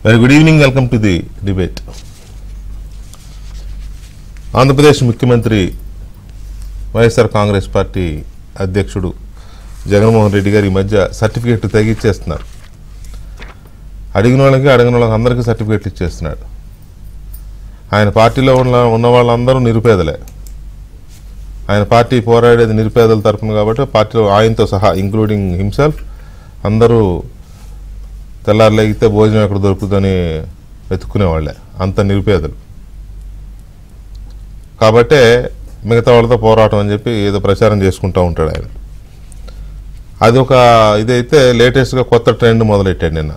Very good evening. Welcome to the debate. Andhra Pradesh ముఖ్యమంత్రి YSR Congress party అధ్యక్షుడు జగన్మోహన్ రెడ్డి గారి మధ్య సర్టిఫికెట్ తగ్గిచ్చేస్తున్నారు. అడిగిన వాళ్ళకి అందరికీ సర్టిఫికెట్లు ఇచ్చేస్తున్నాడు. ఆయన పార్టీలో ఉన్న వాళ్ళందరూ నిరుపేదలే. ఆయన పార్టీ పోరాడేది నిరుపేదల తరఫున కాబట్టి పార్టీలో ఆయనతో సహా ఇంక్లూడింగ్ హిమ్సెల్ఫ్ అందరూ తెల్లారులేగితే భోజనం ఎక్కడ దొరుకుతుందని వెతుక్కునేవాళ్ళే, అంత నిరుపేదలు. కాబట్టే మిగతా వాళ్ళతో పోరాటం అని చెప్పి ఏదో ప్రచారం చేసుకుంటూ ఉంటాడు ఆయన. అది ఒక ఇదైతే లేటెస్ట్గా కొత్త ట్రెండ్ మొదలెట్టాడు నిన్న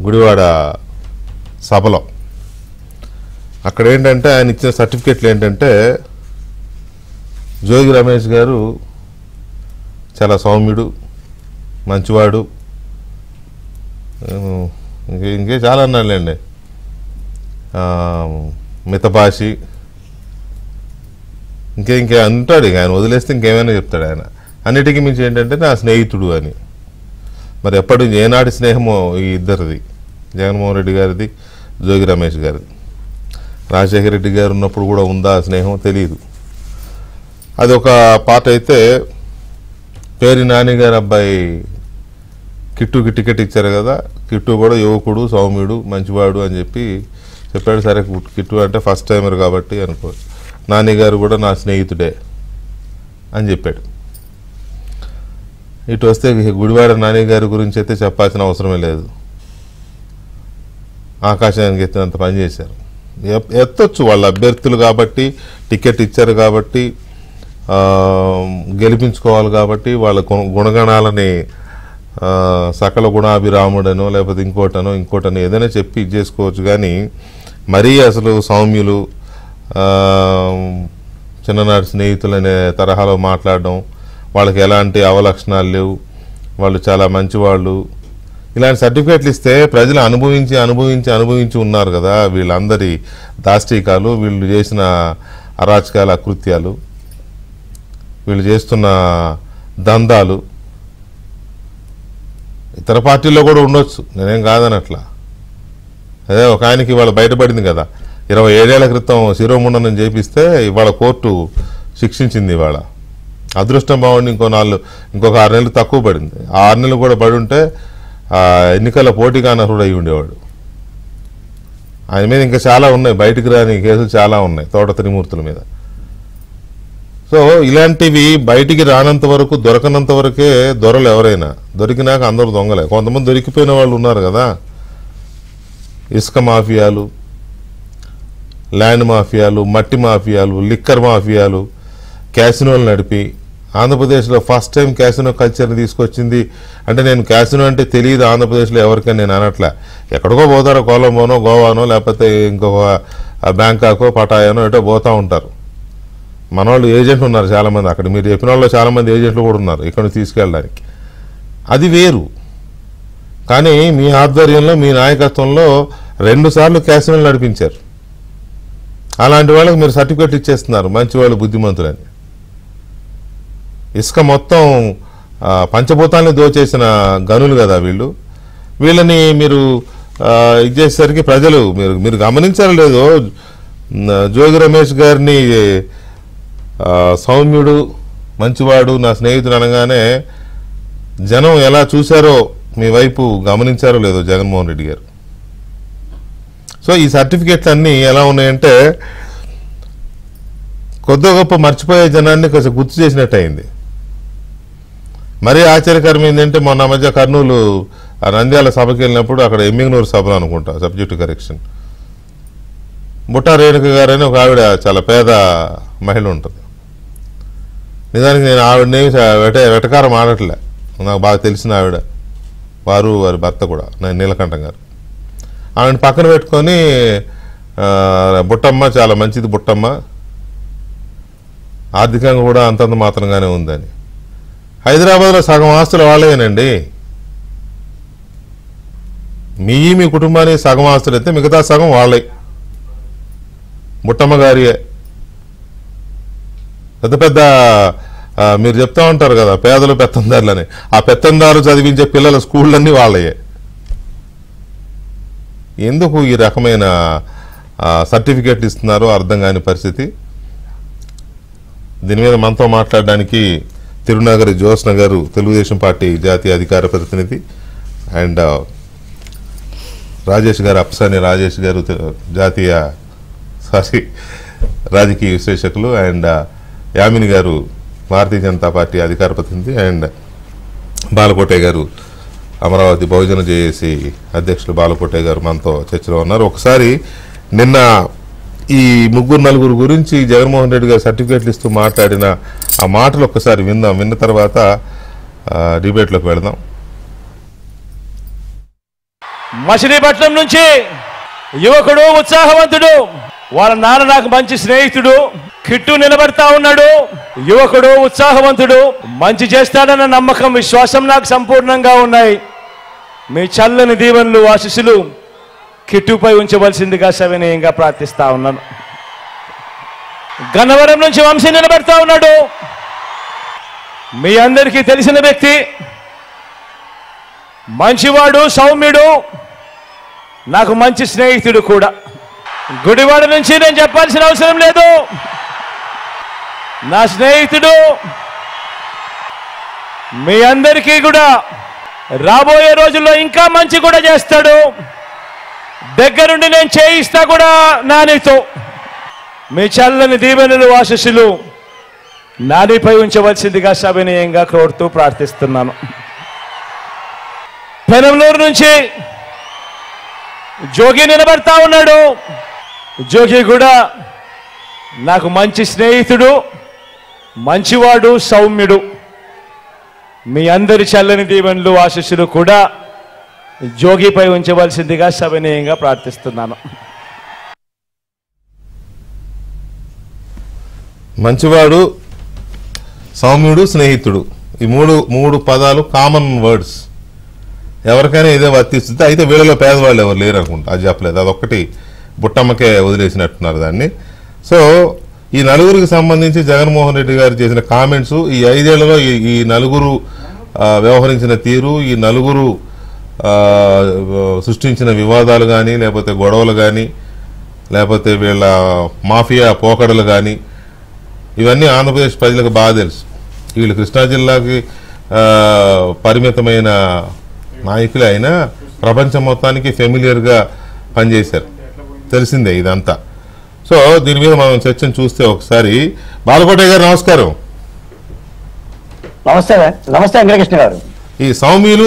గుడివాడ సభలో. అక్కడ ఏంటంటే ఆయన ఇచ్చిన సర్టిఫికెట్లు ఏంటంటే జోగి రమేష్ గారు చాలా సౌమ్యుడు, మంచివాడు, ఇంకే చాలా అన్నాడులేండి, మితభాషి, ఇంకే అంటాడు. ఆయన వదిలేస్తే ఇంకేమైనా చెప్తాడు ఆయన. అన్నిటికీ మించి ఏంటంటే నా స్నేహితుడు అని. మరి ఎప్పటి ఏనాటి స్నేహమో ఈ ఇద్దరిది, జగన్మోహన్ రెడ్డి గారిది, జోగి రమేష్ గారిది. రాజశేఖర రెడ్డి గారు ఉన్నప్పుడు కూడా ఉందా స్నేహం తెలియదు. అది ఒక పార్ట్ అయితే, పేరు నాని గారు అబ్బాయి కిట్టుకి టికెట్ ఇచ్చారు కదా, కిట్టు కూడా యువకుడు, సౌమ్యుడు, మంచివాడు అని చెప్పి చెప్పాడు. సరే, కిట్టు అంటే ఫస్ట్ టైమర్ కాబట్టి అనుకో, నాని గారు కూడా నా స్నేహితుడే అని చెప్పాడు. ఇటు వస్తే గుడివాడ నాని గారి గురించి అయితే చెప్పాల్సిన అవసరమే లేదు. ఆకాశానికి ఎత్తినంత పని చేశారు. ఎత్తొచ్చు, వాళ్ళ అభ్యర్థులు కాబట్టి, టికెట్ ఇచ్చారు కాబట్టి, గెలిపించుకోవాలి కాబట్టి వాళ్ళ గుణగణాలని సకల గుణాభిరాముడనో లేకపోతే ఇంకోటనో ఏదైనా చెప్పి చేసుకోవచ్చు. కానీ మరీ అసలు సౌమ్యులు, చిన్ననాటి స్నేహితులు అనే తరహాలో మాట్లాడడం, వాళ్ళకి ఎలాంటి అవలక్షణాలు లేవు, వాళ్ళు చాలా మంచివాళ్ళు, ఇలాంటి సర్టిఫికేట్లు ఇస్తే ప్రజలు అనుభవించి ఉన్నారు కదా. వీళ్ళందరి దాష్టీకాలు, వీళ్ళు చేసిన అరాచకాల అకృత్యాలు, వీళ్ళు చేస్తున్న దందాలు ఇతర పార్టీల్లో కూడా ఉండొచ్చు, నేనేం కాదనట్లా. అదే ఒక ఆయనకి ఇవాళ బయటపడింది కదా, 27 ఏళ్ల క్రితం శిరోముండనం చేపిస్తే ఇవాళ కోర్టు శిక్షించింది. ఇవాళ అదృష్టం బాగుండి ఇంకొక 6 నెలలు తక్కువ పడింది. 6 నెలలు కూడా పడి ఉంటే ఎన్నికల పోటీగా అనర్హుడు అయి ఉండేవాడు. ఆయన మీద ఇంకా చాలా ఉన్నాయి, బయటికి రాని కేసులు చాలా ఉన్నాయి, తోట త్రిమూర్తుల మీద. సో ఇలాంటివి బయటికి రానంత వరకు, దొరకనంత వరకే దొరలు. ఎవరైనా దొరికినాక అందరూ దొంగలే. కొంతమంది దొరికిపోయిన వాళ్ళు ఉన్నారు కదా, ఇసుక మాఫియాలు, ల్యాండ్ మాఫియాలు, మట్టి మాఫియాలు, లిక్కర్ మాఫియాలు, క్యాసినోలు నడిపి ఆంధ్రప్రదేశ్లో ఫస్ట్ టైం క్యాసినో కల్చర్ని తీసుకొచ్చింది. అంటే నేను క్యాసినో అంటే తెలియదు ఆంధ్రప్రదేశ్లో ఎవరికైనా నేను అనట్లే. ఎక్కడికో పోతారో, కొలంబోనో, గోవానో, లేకపోతే ఇంకొక బ్యాంకాకో, పటాయానో ఎటో పోతూ ఉంటారు. మన వాళ్ళు ఏజెంట్లు ఉన్నారు చాలామంది అక్కడ. మీరు చెప్పిన వాళ్ళు చాలామంది ఏజెంట్లు కూడా ఉన్నారు ఇక్కడ తీసుకెళ్ళడానికి. అది వేరు. కానీ మీ ఆధ్వర్యంలో, మీ నాయకత్వంలో 2 సార్లు క్యాసినోలు నడిపించారు. అలాంటి వాళ్ళకి మీరు సర్టిఫికెట్ ఇచ్చేస్తున్నారు మంచివాళ్ళు, బుద్ధిమంతులని. ఇసుక మొత్తం పంచభూతాన్ని దోచేసిన గనులు కదా వీళ్ళు. వీళ్ళని మీరు ఇచ్చేసరికి ప్రజలు మీరు గమనించారో లేదో, జోగి రమేష్ గారిని సౌమ్యుడు, మంచివాడు, నా స్నేహితుడు అనగానే జనం ఎలా చూశారో మీ వైపు గమనించారో లేదో జగన్మోహన్ రెడ్డి గారు. సో ఈ సర్టిఫికెట్లు అన్నీ ఎలా ఉన్నాయంటే కొద్ది గొప్ప మర్చిపోయే జనాన్ని కొంచెం గుర్తు చేసినట్టు అయింది. మరీ ఆశ్చర్యకరం ఏంటంటే మొన్న మధ్య కర్నూలు నంద్యాల సభకి వెళ్ళినప్పుడు, అక్కడ ఎమ్మింగనూరు సభలో అనుకుంటా, సబ్జెక్టు కరెక్షన్, బుట్టా రేణుక గారని ఒక ఆవిడ చాలా పేద మహిళ ఉంటుంది. నిజానికి నేను ఆవిడని వెటకారం ఆడట్లే, నాకు బాగా తెలిసిన ఆవిడ, వారి భర్త కూడా నీలకంఠం గారు. ఆవిడని పక్కన పెట్టుకొని బుట్టమ్మ చాలా మంచిది, బుట్టమ్మ ఆర్థికంగా కూడా అంతంత మాత్రంగానే ఉందని. హైదరాబాద్లో సగం ఆస్తులు వాళ్ళేనండి. మీ కుటుంబానికి సగం ఆస్తులు అయితే మిగతా సగం వాళ్ళే, బుట్టమ్మ గారియే. పెద్ద పెద్ద మీరు చెప్తా ఉంటారు కదా పేదలు పెత్తందారులని, ఆ పెత్తందారు చదివించే పిల్లల స్కూళ్ళన్నీ వాళ్ళయే. ఎందుకు ఈ రకమైన సర్టిఫికేట్లు ఇస్తున్నారో అర్థం కాని పరిస్థితి. దీని మీద మనతో మాట్లాడడానికి తిరునగరి జ్యోత్స్న గారు, తెలుగుదేశం పార్టీ జాతీయ అధికార ప్రతినిధి, అండ్ రాజేష్ గారు, అప్సాని రాజేష్ గారు, రాజకీయ విశ్లేషకులు, అండ్ యామిని గారు, భారతీయ జనతా పార్టీ అధికార ప్రతినిధి, అండ్ బాలకోటయ్య గారు, అమరావతి బహుజన జేఏసీ అధ్యక్షులు బాలకోటయ్య గారు మనతో చర్చలో ఉన్నారు. ఒకసారి నిన్న ఈ ముగ్గురు నలుగురు గురించి జగన్మోహన్ రెడ్డి గారు సర్టిఫికేట్లు ఇస్తూ మాట్లాడిన ఆ మాటలు ఒక్కసారి విందాం. విన్న తర్వాత డిబేట్లోకి వెళదాం. మచిలీపట్నం నుంచి యువకుడు, ఉత్సాహవంతుడు, వాళ్ళ నాన్న నాకు మంచి స్నేహితుడు, కిట్టు నిలబడతా ఉన్నాడు. యువకుడు, ఉత్సాహవంతుడు, మంచి చేస్తాడన్న నమ్మకం, విశ్వాసం నాకు సంపూర్ణంగా ఉన్నాయి. మీ చల్లని దీవెనలు, ఆశీస్సులు కిట్టుపై ఉంచవలసిందిగా సవినయంగా ప్రార్థిస్తా ఉన్నాను. గన్నవరం నుంచి వంశీ నిలబడతా ఉన్నాడు. మీ అందరికీ తెలిసిన వ్యక్తి, మంచివాడు, సౌమ్యుడు, నాకు మంచి స్నేహితుడు కూడా. గుడివాడ నుంచి నేను చెప్పాల్సిన అవసరం లేదు, నా స్నేహితుడు. మీ అందరికీ కూడా రాబోయే రోజుల్లో ఇంకా మంచి కూడా చేస్తాడు. దగ్గరుండి నేను చేయిస్తా కూడా నానితో. మీ చల్లని దీవెనలు, ఆశీస్సులు నానిపై ఉంచవలసిందిగా సవినయంగా కోరుతూ ప్రార్థిస్తున్నాను. పెనంలూరు నుంచి జోగి నిలబడతా ఉన్నాడు. జోగి కూడా నాకు మంచి స్నేహితుడు, మంచివాడు, సౌమ్యుడు. మీ అందరి చల్లని దీవెనలు, ఆశీస్సులు కూడా జోగిపై ఉంచవలసిందిగా సవినయంగా ప్రార్థిస్తున్నాను. మంచివాడు, సౌమ్యుడు, స్నేహితుడు, ఈ మూడు పదాలు కామన్ వర్డ్స్. ఎవరికైనా ఇదే వర్తిస్తుంది. అయితే వీళ్ళలో పేదవాళ్ళు ఎవరు లేరు అనుకుంటా, అది చెప్పలేదు. అదొక్కటి బుట్టమ్మకే వదిలేసినట్టున్నారు దాన్ని. సో ఈ నలుగురికి సంబంధించి జగన్మోహన్ రెడ్డి గారు చేసిన కామెంట్స్, ఈ 5 ఏళ్లలో ఈ నలుగురు వ్యవహరించిన తీరు, ఈ నలుగురు సృష్టించిన వివాదాలు కానీ, లేకపోతే గొడవలు కానీ, లేకపోతే వీళ్ళ మాఫియా పోకడలు కానీ, ఇవన్నీ ఆంధ్రప్రదేశ్ ప్రజలకు బాగా తెలుసు. వీళ్ళు కృష్ణా జిల్లాకి పరిమితమైన నాయకులే అయినా ప్రపంచం మొత్తానికి ఫెమిలియర్గా పనిచేశారు, తెలిసిందే ఇదంతా. సో దీని మీద మనం చర్చను చూస్తే ఒకసారి బాలకోటయ్య గారు నమస్కారం. నమస్తే నమస్తే వెంకటకృష్ణ గారు. ఈ సౌమ్యులు,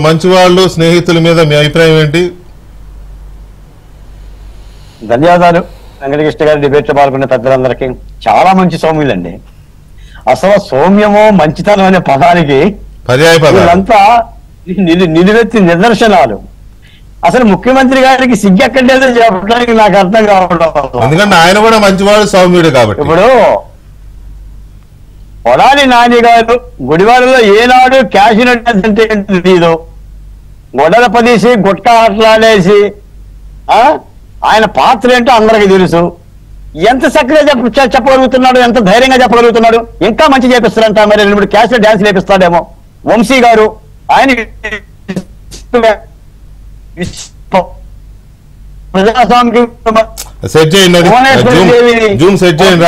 మంచివాళ్ళు, స్నేహితుల మీద మీ అభిప్రాయం ఏంటి? ధన్యవాదాలు వెంకటకృష్ణ గారు. డిబేట్ లో పాల్గొన్న పెద్దలందరికీ చాలా మంచి సౌమ్యులండి. అసలు సౌమ్యమో మంచితనం అనే పదానికి పర్యాయ వీళ్ళంతా నిలువెత్తి నిదర్శనాలు. అసలు ముఖ్యమంత్రి గారికి సిగ్గెక్కడేదో చెప్పడానికి నాకు అర్థం కావడం. ఎందుకంటే ఆయన కూడా మంచివాడు, సౌమ్యుడు కాబట్టి. ఇప్పుడు కొడాలి నాని గారు గుడివాడలో ఏనాడు క్యాషినట్ అంటే తెలియదు, గొడవ పదేసి గుట్కా ఆటలాడేసి ఆయన పాత్ర ఏంటో అందరికి తెలుసు. ఎంత చక్కగా చెప్పగలుగుతున్నాడు, ఎంత ధైర్యంగా చెప్పగలుగుతున్నాడు. ఇంకా మంచి చేపిస్తారంట. మరి 2-3 క్యాష్ డాన్స్ చేపిస్తాడేమో. వంశీ గారు ఆయన సెట్ చేయండి, జూమ్ సెట్ చేయండి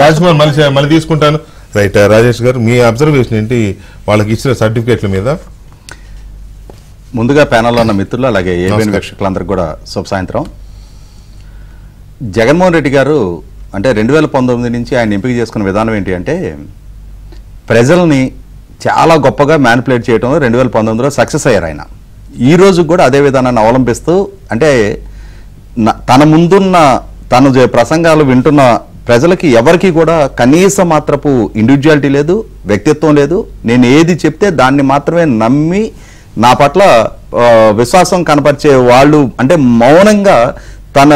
రాజ్కుమార్, మళ్ళీ తీసుకుంటాను. రైట్ రాజేష్ గారు, మీ అబ్జర్వేషన్ ఏంటి వాళ్ళకి ఇచ్చిన సర్టిఫికేట్ల మీద? ముందుగా ప్యానల్లో ఉన్న మిత్రులు, అలాగే ఏబిఎన్ వీక్షకులందరికీ కూడా శుభ సాయంత్రం. జగన్మోహన్ రెడ్డి గారు అంటే 2019 నుంచి ఆయన ఎంపిక చేసుకున్న విధానం ఏంటి అంటే, ప్రజల్ని చాలా గొప్పగా మ్యానిపులేట్ చేయడంలో 2019లో సక్సెస్ అయ్యారు ఆయన. ఈ రోజు కూడా అదే విధానాన్ని అవలంబిస్తూ, అంటే తన ముందున్న తను ప్రసంగాలు వింటున్న ప్రజలకి ఎవరికి కూడా కనీస మాత్రపు ఇండివిజువాలిటీ లేదు, వ్యక్తిత్వం లేదు. నేను ఏది చెప్తే దాన్ని మాత్రమే నమ్మి నా పట్ల విశ్వాసం కనపరిచే వాళ్ళు, అంటే మౌనంగా తన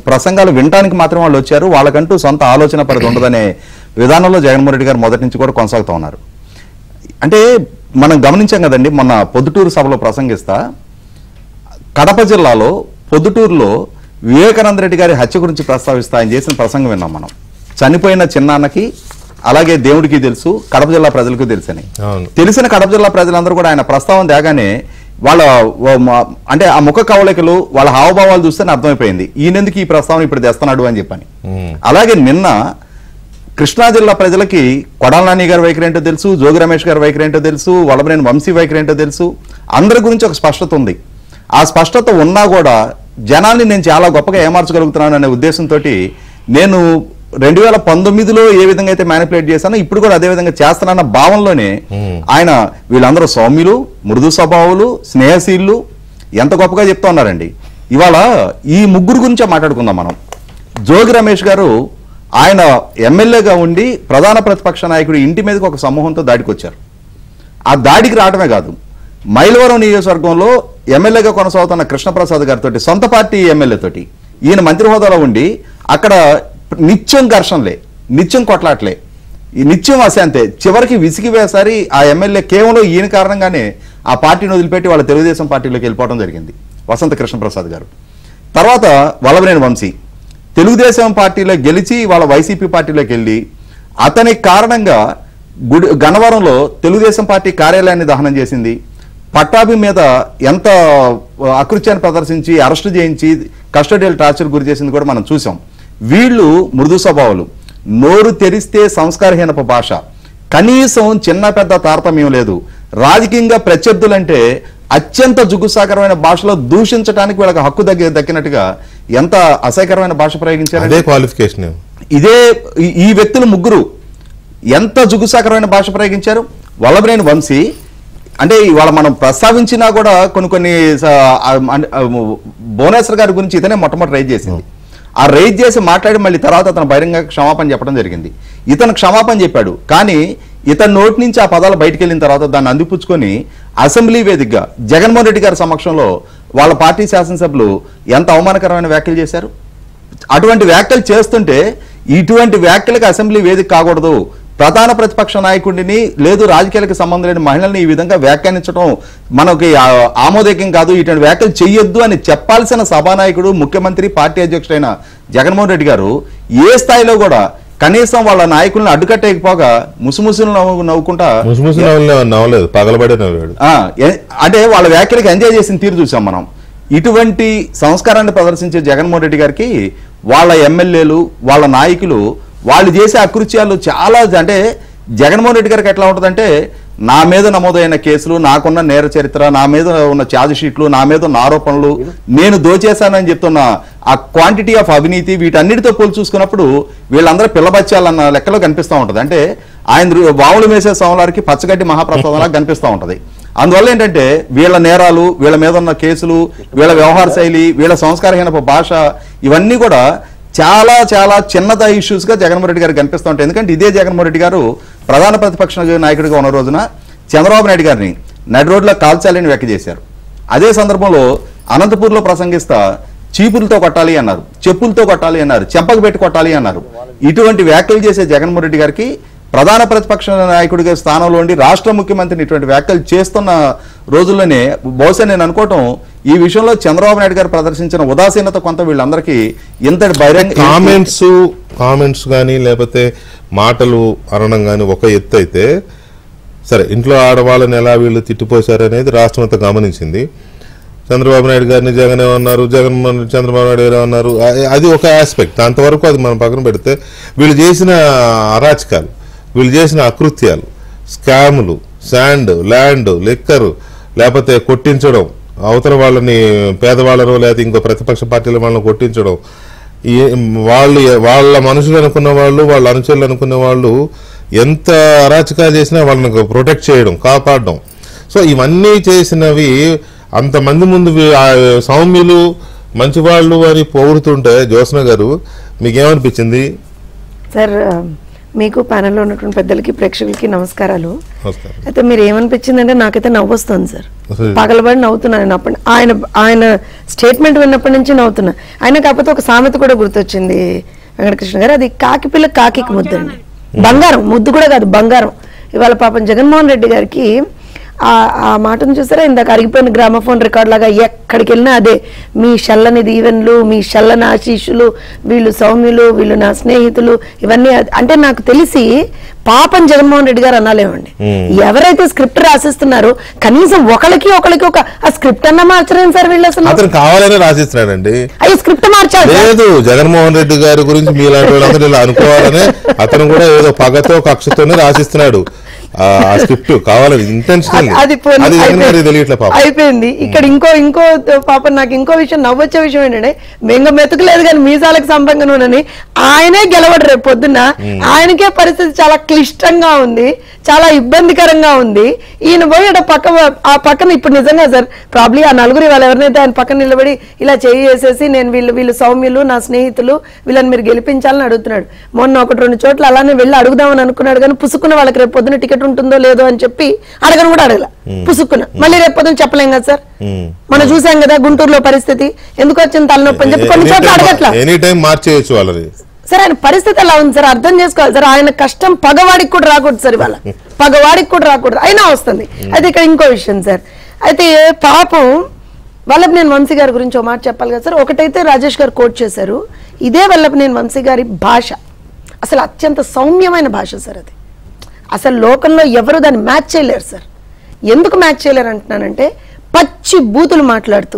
ప్రసంగాలు వినడానికి మాత్రం వాళ్ళు వచ్చారు. వాళ్ళకంటూ సొంత ఆలోచన పరిధి ఉండదనే విధానంలో జగన్మోహన్ రెడ్డి గారు మొదటి నుంచి కూడా కొనసాగుతూ ఉన్నారు. అంటే మనం గమనించాం కదండి, మొన్న పొద్దుటూరు సభలో ప్రసంగిస్తా కడప జిల్లాలో పొద్దుటూరులో వివేకానంద రెడ్డి గారి హత్య గురించి ప్రస్తావిస్తా ఆయన చేసిన ప్రసంగం విన్నాం మనం. చనిపోయిన చిన్నాన్నకి అలాగే దేవుడికి తెలుసు, కడప జిల్లా ప్రజలకు తెలుసని తెలిసిన కడప జిల్లా ప్రజలందరూ కూడా ఆయన ప్రస్తావన తేగానే వాళ్ళ అంటే ఆ ముఖ కవళికలు వాళ్ళ హావభావాలు చూస్తేనే అర్థమైపోయింది ఈయనెందుకు ఈ ప్రస్తావన ఇప్పుడు తెస్తున్నాడు అని చెప్పని. అలాగే నిన్న కృష్ణా జిల్లా ప్రజలకి కొడాల నాని గారి వైఖరి ఏంటో తెలుసు, జోగి రమేష్ గారి వైఖరి ఏంటో తెలుసు, వల్లభనేని వంశీ వైఖరి ఏంటో తెలుసు. అందరి గురించి ఒక స్పష్టత ఉంది. ఆ స్పష్టత ఉన్నా కూడా జనాల్ని నేను చాలా గొప్పగా ఏమార్చగలుగుతున్నాను అనే ఉద్దేశంతో నేను 2019లో ఏ విధంగా అయితే మ్యానిపులేట్ చేశానో ఇప్పుడు కూడా అదే విధంగా చేస్తానన్న భావంలోనే ఆయన వీళ్ళందరూ సౌమ్యులు, మృదు స్వభావులు, స్నేహశీలు ఎంత గొప్పగా చెప్తా ఉన్నారండి. ఇవాళ ఈ ముగ్గురు గురించే మాట్లాడుకుందాం మనం. జోగి రమేష్ గారు ఆయన ఎమ్మెల్యేగా ఉండి ప్రధాన ప్రతిపక్ష నాయకుడు ఇంటి మీదకి ఒక సమూహంతో దాడికి వచ్చారు. ఆ దాడికి రావడమే కాదు, మైలవరం నియోజకవర్గంలో ఎమ్మెల్యేగా కొనసాగుతున్న కృష్ణప్రసాద్ గారితో సొంత పార్టీ ఎమ్మెల్యేతోటి ఈయన మంత్రి హోదాలో ఉండి అక్కడ నిత్యం ఘర్షణలే, నిత్యం కొట్లాట్లే, ఈ నిత్యం అశాంతే. చివరికి విసిగి వేసారి ఆ ఎమ్మెల్యే కేవలం ఈయన కారణంగానే ఆ పార్టీని వదిలిపెట్టి వాళ్ళ తెలుగుదేశం పార్టీలోకి వెళ్ళిపోవడం జరిగింది వసంత కృష్ణప్రసాద్ గారు. తర్వాత వల్లభనేని వంశీ తెలుగుదేశం పార్టీలో గెలిచి వాళ్ళ వైసీపీ పార్టీలోకి వెళ్ళి అతని కారణంగా గన్నవరంలో తెలుగుదేశం పార్టీ కార్యాలయాన్ని దహనం చేసింది. పట్టాభి మీద ఎంత అకృత్యాన్ని ప్రదర్శించి అరెస్టు చేయించి కస్టడియల్ టార్చర్ గురి చేసింది కూడా మనం చూసాం. వీళ్ళు మృదు స్వభావాలు, నోరు తెరిస్తే సంస్కారహీనపు భాష, కనీసం చిన్న పెద్ద తారతమ్యం లేదు. రాజకీయంగా ప్రత్యర్థులంటే అత్యంత జుగుసాకరమైన భాషలో దూషించడానికి వీళ్ళకి హక్కు దక్కినట్టుగా ఎంత అసహ్యకరమైన భాష ప్రయోగించారు. అదే క్వాలిఫికేషన్. ఇదే ఈ వ్యక్తులు ముగ్గురు ఎంత జుగుసాకరమైన భాష ప్రయోగించారు. వల్లభనేని వంశీ అంటే ఇవాళ మనం ప్రస్తావించినా కూడా కొన్ని భువనేశ్వర్ గారి గురించి ఇతనే మొట్టమొదటి రైజ్ చేసింది. ఆ రైజ్ చేసి మాట్లాడి మళ్ళీ తర్వాత అతను బహిరంగ క్షమాపణ చెప్పడం జరిగింది. ఇతను క్షమాపణ చెప్పాడు, కానీ ఇతని నోటి నుంచి ఆ పదాలు బయటకు వెళ్ళిన తర్వాత దాన్ని అందిపుచ్చుకొని అసెంబ్లీ వేదికగా జగన్మోహన్ రెడ్డి గారి సమక్షంలో వాళ్ళ పార్టీ శాసనసభ్యులు ఎంత అవమానకరమైన వ్యాఖ్యలు చేశారు. అటువంటి వ్యాఖ్యలు చేస్తుంటే ఇటువంటి వ్యాఖ్యలకు అసెంబ్లీ వేదిక కాకూడదు, ప్రధాన ప్రతిపక్ష నాయకుడిని లేదు రాజకీయాలకు సంబంధం లేని మహిళల్ని ఈ విధంగా వ్యాఖ్యానించడం మనకి ఆమోదకం కాదు, ఇటువంటి వ్యాఖ్యలు చెయ్యొద్దు అని చెప్పాల్సిన సభానాయకుడు, ముఖ్యమంత్రి, పార్టీ అధ్యక్షుడైన జగన్మోహన్ రెడ్డి గారు ఏ స్థాయిలో కూడా కనీసం వాళ్ళ నాయకులను అడ్డుకట్టేకపోగా ముసుముసులు నవ్వుకుంటా నవ్వలేదు, పగలబడే నవ్వాడు. అంటే వాళ్ళ వ్యాఖ్యలకు ఎంజాయ్ చేసిన తీరు చూసాం మనం. ఇటువంటి సంస్కారాన్ని ప్రదర్శించే జగన్మోహన్ రెడ్డి గారికి వాళ్ళ ఎమ్మెల్యేలు, వాళ్ళ నాయకులు వాళ్ళు చేసే అకృత్యాలు చాలా, అంటే జగన్మోహన్ రెడ్డి గారికి ఎట్లా ఉంటుందంటే నా మీద నమోదైన కేసులు, నాకున్న నేర చరిత్ర, నా మీద ఉన్న ఛార్జ్ షీట్లు, నా మీద ఉన్న ఆరోపణలు, నేను దోచేశానని చెప్తున్న ఆ క్వాంటిటీ ఆఫ్ అవినీతి, వీటన్నిటితో పోల్చి చూసుకున్నప్పుడు వీళ్ళందరూ పిల్లబచ్చాలన్న లెక్కలో కనిపిస్తూ ఉంటుంది. అంటే ఆయన వాములు మేసే సోమవారికి పచ్చగడ్డి మహాప్రసాదంలా కనిపిస్తూ ఉంటుంది. అందువల్ల ఏంటంటే వీళ్ళ నేరాలు, వీళ్ళ మీద ఉన్న కేసులు, వీళ్ళ వ్యవహార శైలి, వీళ్ళ సంస్కారహీనపు భాష, ఇవన్నీ కూడా చాలా చాలా చిన్నద ఇష్యూస్ గా జగన్మోహన్ రెడ్డి గారు కనిపిస్తూ ఉంటాయి. ఎందుకంటే ఇదే జగన్మోహన్ రెడ్డి గారు ప్రధాన ప్రతిపక్ష నాయకుడిగా ఉన్న రోజున చంద్రబాబు నాయుడు గారిని నడి రోడ్లో కాల్చాలని వ్యాఖ్య చేశారు. అదే సందర్భంలో అనంతపూర్లో ప్రసంగిస్తా చీపులతో కొట్టాలి అన్నారు, చెప్పులతో కొట్టాలి అన్నారు, చెంపకు పెట్టి కొట్టాలి అన్నారు. ఇటువంటి వ్యాఖ్యలు చేసే జగన్మోహన్ రెడ్డి గారికి ప్రధాన ప్రతిపక్ష నాయకుడిగా స్థానంలో ఉండి రాష్ట్ర ముఖ్యమంత్రిని ఇటువంటి వ్యాఖ్యలు చేస్తున్న రోజుల్లోనే బహుశా నేను అనుకోవటం ఈ విషయంలో చంద్రబాబు నాయుడు గారు ప్రదర్శించిన ఉదాసీనత కొంత వీళ్ళందరికీ ఇంతటి బహిరంగ కామెంట్స్ కానీ లేకపోతే మాటలు అనడం కానీ ఒక ఎత్తు అయితే సరే, ఇంట్లో ఆడవాళ్ళని ఎలా వీళ్ళు తిట్టిపోశారనేది రాష్ట్రం అంతా గమనించింది. చంద్రబాబు నాయుడు గారిని జగన్ ఏమన్నారు, చంద్రబాబు నాయుడు గారు ఏమన్నారు, అది ఒక ఆస్పెక్ట్. అంతవరకు అది మనం పక్కన పెడితే వీళ్ళు చేసిన అరాచకాలు, వీళ్ళు చేసిన అకృత్యాలు, స్కాములు, శాండ్, ల్యాండ్, లిక్కరు, లేకపోతే కొట్టించడం, అవతల వాళ్ళని పేదవాళ్ళను లేకపోతే ఇంకో ప్రతిపక్ష పార్టీల వాళ్ళని కొట్టించడం, వాళ్ళ మనుషులు అనుకున్న వాళ్ళు, వాళ్ళ అనుచరులు అనుకున్న వాళ్ళు ఎంత అరాచకాలు చేసినా వాళ్ళని ప్రొటెక్ట్ చేయడం, కాపాడడం. సో ఇవన్నీ చేసినవి అంతమంది ముందు సౌమ్యులు, మంచివాళ్ళు అని పొగుడుతుంటే జ్యోత్స్న గారు మీకేమనిపించింది? సార్, మీకు ప్యానెల్లో ఉన్నటువంటి పెద్దలకి, ప్రేక్షకులకి నమస్కారాలు. అయితే మీరు ఏమనిపించింది అంటే నాకైతే నవ్వు వస్తుంది సార్, పగలబడి నవ్వుతున్నాను. అప్పటి ఆయన స్టేట్మెంట్ విన్నప్పటి నుంచి నవ్వుతున్నా. ఆయన కాకపోతే ఒక సామెత కూడా గుర్తొచ్చింది వెంకటకృష్ణ గారు, అది కాకి పిల్ల కాకి ముద్దండి, బంగారం ముద్దు కూడా కాదు, బంగారం. ఇవాళ పాపం జగన్మోహన్ రెడ్డి గారికి ఆ మాటను చూసారా, ఇందాక అరిగిపోయిన గ్రామఫోన్ రికార్డ్ లాగా ఎక్కడికి వెళ్ళినా అదే, మీ షల్లని దీవెన్లు, మీ షల్లని ఆశీస్సులు, వీళ్ళు సౌమ్యులు, వీళ్ళు నా స్నేహితులు, ఇవన్నీ. అంటే నాకు తెలిసి పాపం జగన్మోహన్ రెడ్డి గారు అనాలేమండి, ఎవరైతే స్క్రిప్ట్ రాసిస్తున్నారో కనీసం ఒకరికి ఒక ఆ స్క్రిప్ట్ అన్నా మార్చలేం సార్ వీళ్ళు. అసలు అతను కావాలని రాసిస్తున్నాడండి, అయ్యి స్క్రిప్ట్ మార్చాలి లేదు. జగన్మోహన్ రెడ్డి గారి గురించి మీలాంటి వాళ్ళందరూ ఇలా అనుకోవాలని అతను కూడా ఏదో పగతో కక్షతోనే రాసిస్తున్నాడు ఆ స్క్రిప్ట్, కావాలని ఇంటెన్షనల్. అది తెలియట్లే పాపం. అయిపోయింది. ఇక్కడ ఇంకో పాపం నాకు ఇంకో విషయం, నవ్వొచ్చే విషయం ఏంటంటే, మెంగ మెతుకులేదు కానీ మీసాలకు సంపంగా నూనెని ఆయనే గెలవడు రేపు పొద్దున్న. ఆయనకే పరిస్థితి చాలా క్లిష్టంగా ఉంది, చాలా ఇబ్బందికరంగా ఉంది. ఈయన పోయి ఆ పక్కన ఇప్పుడు నిజంగా సార్ ప్రాబ్లీ ఆ నలుగురు వాళ్ళు ఎవరినైతే ఆయన పక్కన నిలబడి ఇలా చేసేసి నేను వీళ్ళు సౌమ్యులు, నా స్నేహితులు, వీళ్ళని మీరు గెలిపించాలని అడుగుతున్నాడు. మొన్న 1-2 చోట్ల అలానే వెళ్ళి అడుగుదామని అనుకున్నాడు కానీ పుసుకున్న వాళ్ళకి రేపు పొద్దున టికెట్ ఉంటుందో లేదో అని చెప్పి అడగను కూడా అడగల, పుసుక్కున. మళ్ళీ రేపు పొద్దున చెప్పలేం కదా సార్, మనం చూసాం కదా గుంటూరులో పరిస్థితి, ఎందుకు వచ్చింది తలనొప్పి అని చెప్పి కొన్ని చోట్ల అడగట్లా. ఎనీ టైం మార్చేయచ్చు వాళ్ళది. సార్ ఆయన పరిస్థితి ఎలా ఉంది సార్, అర్థం చేసుకోవాలి సార్. ఆయన కష్టం పగవాడికి కూడా రాకూడదు సార్, ఇవాళ పగవాడికి కూడా రాకూడదు, అయినా వస్తుంది. అయితే ఇక్కడ ఇంకో విషయం సార్, అయితే పాపం వల్లభనేని వంశీ గారి గురించి ఒక మాట చెప్పాలి కదా సార్. ఒకటైతే రాజేష్ గారు కోట్ చేశారు, ఇదే వల్లభనేని వంశీ గారి భాష అసలు అత్యంత సౌమ్యమైన భాష సార్. అది అసలు లోకంలో ఎవరు దాన్ని మ్యాచ్ చేయలేరు సార్. ఎందుకు మ్యాచ్ చేయలేరు అంటున్నానంటే, పచ్చి బూతులు మాట్లాడుతూ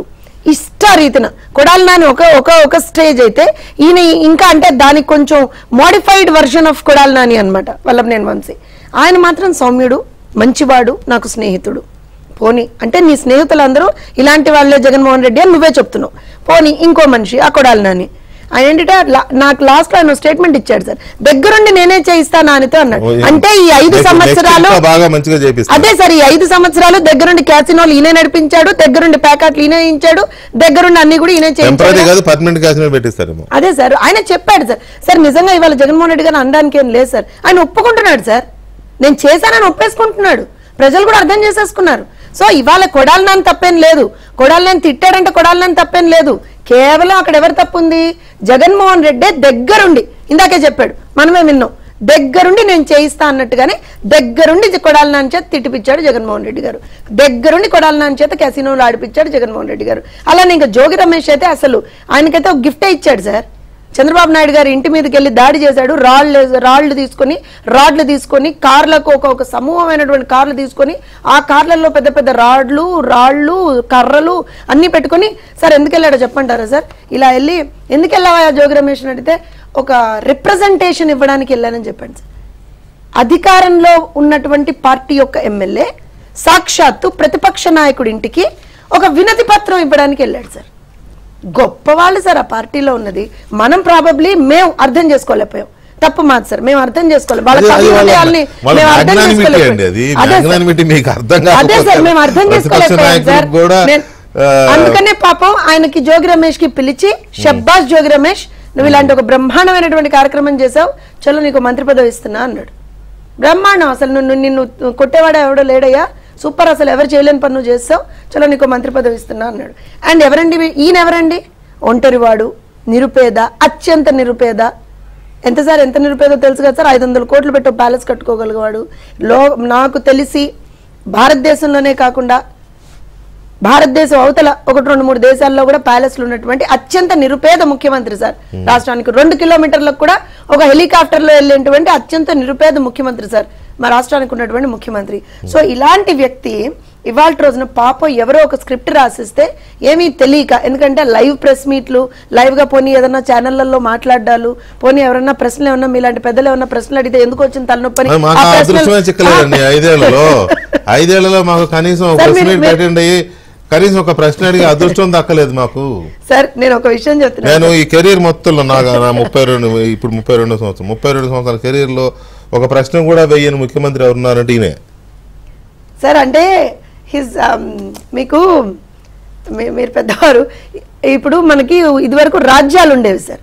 ఇష్టారీతిన కొడాలి నాని ఒక స్టేజ్ అయితే, ఈయన ఇంకా అంటే దానికి కొంచెం modified version of Kodali Nani అనమాట వల్లభనేని వంశీ. ఆయన మాత్రం సౌమ్యుడు, మంచివాడు, నాకు స్నేహితుడు. పోనీ అంటే నీ స్నేహితులందరూ ఇలాంటి వాళ్ళే జగన్మోహన్ రెడ్డి అని నువ్వే చెప్తున్నావు. పోనీ ఇంకో మనిషి ఆ కొడాలి నాని, ఆయన ఏంటంటే నాకు లాస్ట్ లో ఆయన స్టేట్మెంట్ ఇచ్చాడు సార్, దగ్గరుండి నేనే చేయిస్తా నానితో అన్నాడు. అంటే ఈ 5 సంవత్సరాలు అదే సార్, ఈ 5 సంవత్సరాలు దగ్గరుండి క్యాసినోలు ఈయనే నడిపించాడు, దగ్గరుండి ప్యాకెట్లు ఈయనే ఇచ్చాడు, దగ్గరుండి అన్ని కూడా ఈయనే చేయించాడు. అదే సార్ ఆయన చెప్పాడు సార్. సార్ నిజంగా ఇవాళ జగన్మోహన్ రెడ్డి గారు అనడానికి ఏం లేదు సార్, ఆయన ఒప్పుకుంటున్నాడు సార్, నేను చేశానని ఒప్పేసుకుంటున్నాడు. ప్రజలు కూడా అర్థం చేసేసుకున్నారు. సో ఇవాళ కొడాలి నాని తప్పేం లేదు, కొడాలి నాని తిట్టాడంటే కొడాలి నాని తప్పేం లేదు. కేవలం అక్కడ ఎవరు తప్పుంది, జగన్మోహన్ రెడ్డి దగ్గరుండి, ఇందాకే చెప్పాడు మనమే విన్నాం, దగ్గరుండి నేను చేయిస్తా అన్నట్టుగానే దగ్గరుండి కొడాలి నాని చేత తిట్టిపిచ్చాడు జగన్మోహన్ రెడ్డి గారు, దగ్గరుండి కొడాలి నాని చేత క్యాసినోలు ఆడిపించాడు జగన్మోహన్ రెడ్డి గారు. అలానే ఇంకా జోగి రమేష్ అయితే అసలు ఆయనకైతే ఒక గిఫ్టే ఇచ్చాడు సార్. చంద్రబాబు నాయుడు గారి ఇంటి మీదకి వెళ్ళి దాడి చేశాడు, రాడ్లు తీసుకొని కార్లకు ఒక సమూహమైనటువంటి కార్లు తీసుకొని ఆ కార్లలో పెద్ద పెద్ద రాళ్ళు కర్రలు అన్ని పెట్టుకొని, సార్ ఎందుకు వెళ్ళాడో చెప్పంటారా సార్? ఇలా వెళ్ళి ఎందుకు వెళ్ళావా జోగి రమేష్ అడిగితే ఒక రిప్రజెంటేషన్ ఇవ్వడానికి వెళ్ళానని చెప్పాడు సార్. అధికారంలో ఉన్నటువంటి పార్టీ యొక్క ఎమ్మెల్యే సాక్షాత్తు ప్రతిపక్ష నాయకుడి ఇంటికి ఒక వినతి పత్రం ఇవ్వడానికి వెళ్ళాడు సార్. గొప్పవాళ్ళు సార్ ఆ పార్టీలో ఉన్నది. మనం ప్రాబబ్లీ మేము అర్థం చేసుకోలేకపోయాం, తప్పు మాది సార్, మేము అర్థం చేసుకోలేదు. అందుకనే పాపం ఆయనకి జోగి రమేష్ కి పిలిచి, షబ్బాస్ జోగి రమేష్ నువ్వు ఇలాంటి ఒక బ్రహ్మాండమైనటువంటి కార్యక్రమం చేసావు, చలో నీకు మంత్రి పదవి ఇస్తున్నా అన్నాడు. బ్రహ్మాండం, అసలు నిన్ను కొట్టేవాడా ఎవడో లేడయ్యా, సూపర్, అసలు ఎవరు చేయలేని పని నువ్వు చేస్తావు, చలో నీకు మంత్రి పదవి ఇస్తున్నా అన్నాడు. అండ్ ఎవరండి ఈయన, ఎవరండి ఒంటరివాడు, నిరుపేద, అత్యంత నిరుపేద. ఎంత సార్, ఎంత నిరుపేదో తెలుసు కదా సార్, 500 కోట్లు పెట్టి ప్యాలెస్ కట్టుకోగలిగేవాడు. నాకు తెలిసి భారతదేశంలోనే కాకుండా భారతదేశం అవతల 1-2-3 దేశాల్లో కూడా ప్యాలెస్లు ఉన్నటువంటి అత్యంత నిరుపేద ముఖ్యమంత్రి సార్. రాష్ట్రానికి 2 కిలోమీటర్లకు కూడా ఒక హెలికాప్టర్లో వెళ్ళేటువంటి అత్యంత నిరుపేద ముఖ్యమంత్రి సార్ మా రాష్ట్రానికి ఉన్నటువంటి ముఖ్యమంత్రి. సో ఇలాంటి వ్యక్తి ఇవాళ రోజున పాపం ఎవరో ఒక స్క్రిప్ట్ రాసిస్తే ఏమీ తెలియక, ఎందుకంటే లైవ్ ప్రెస్ మీట్లు, లైవ్ గా పోనీ ఏదన్నా ఛానళ్లలో మాట్లాడాలు, పోనీ ఎవరన్నా ప్రశ్నలు ఏమన్నా మీలాంటి పెద్దలు ఏమన్నా ప్రశ్నలు అడిగితే ఎందుకు వచ్చింది తలనొప్పని, 5 ఏళ్లలో మాకు కనీసం ఒక ప్రశ్న అడిగి అదృష్టం దక్కలేదు మాకు సార్. నేను ఒక విషయం చెప్తున్నాను, నేను ఈ కెరీర్ మొత్తంలో నా 32 సంవత్సరాల కెరీర్ లో ఒక ప్రశ్న కూడా వేయని ముఖ్యమంత్రి ఎవరున్నారంటే ఈయనే సార్. అంటే మీకు మీరు పెద్దవారు, ఇప్పుడు మనకి ఇదివరకు రాజ్యాలు ఉండేవి సార్,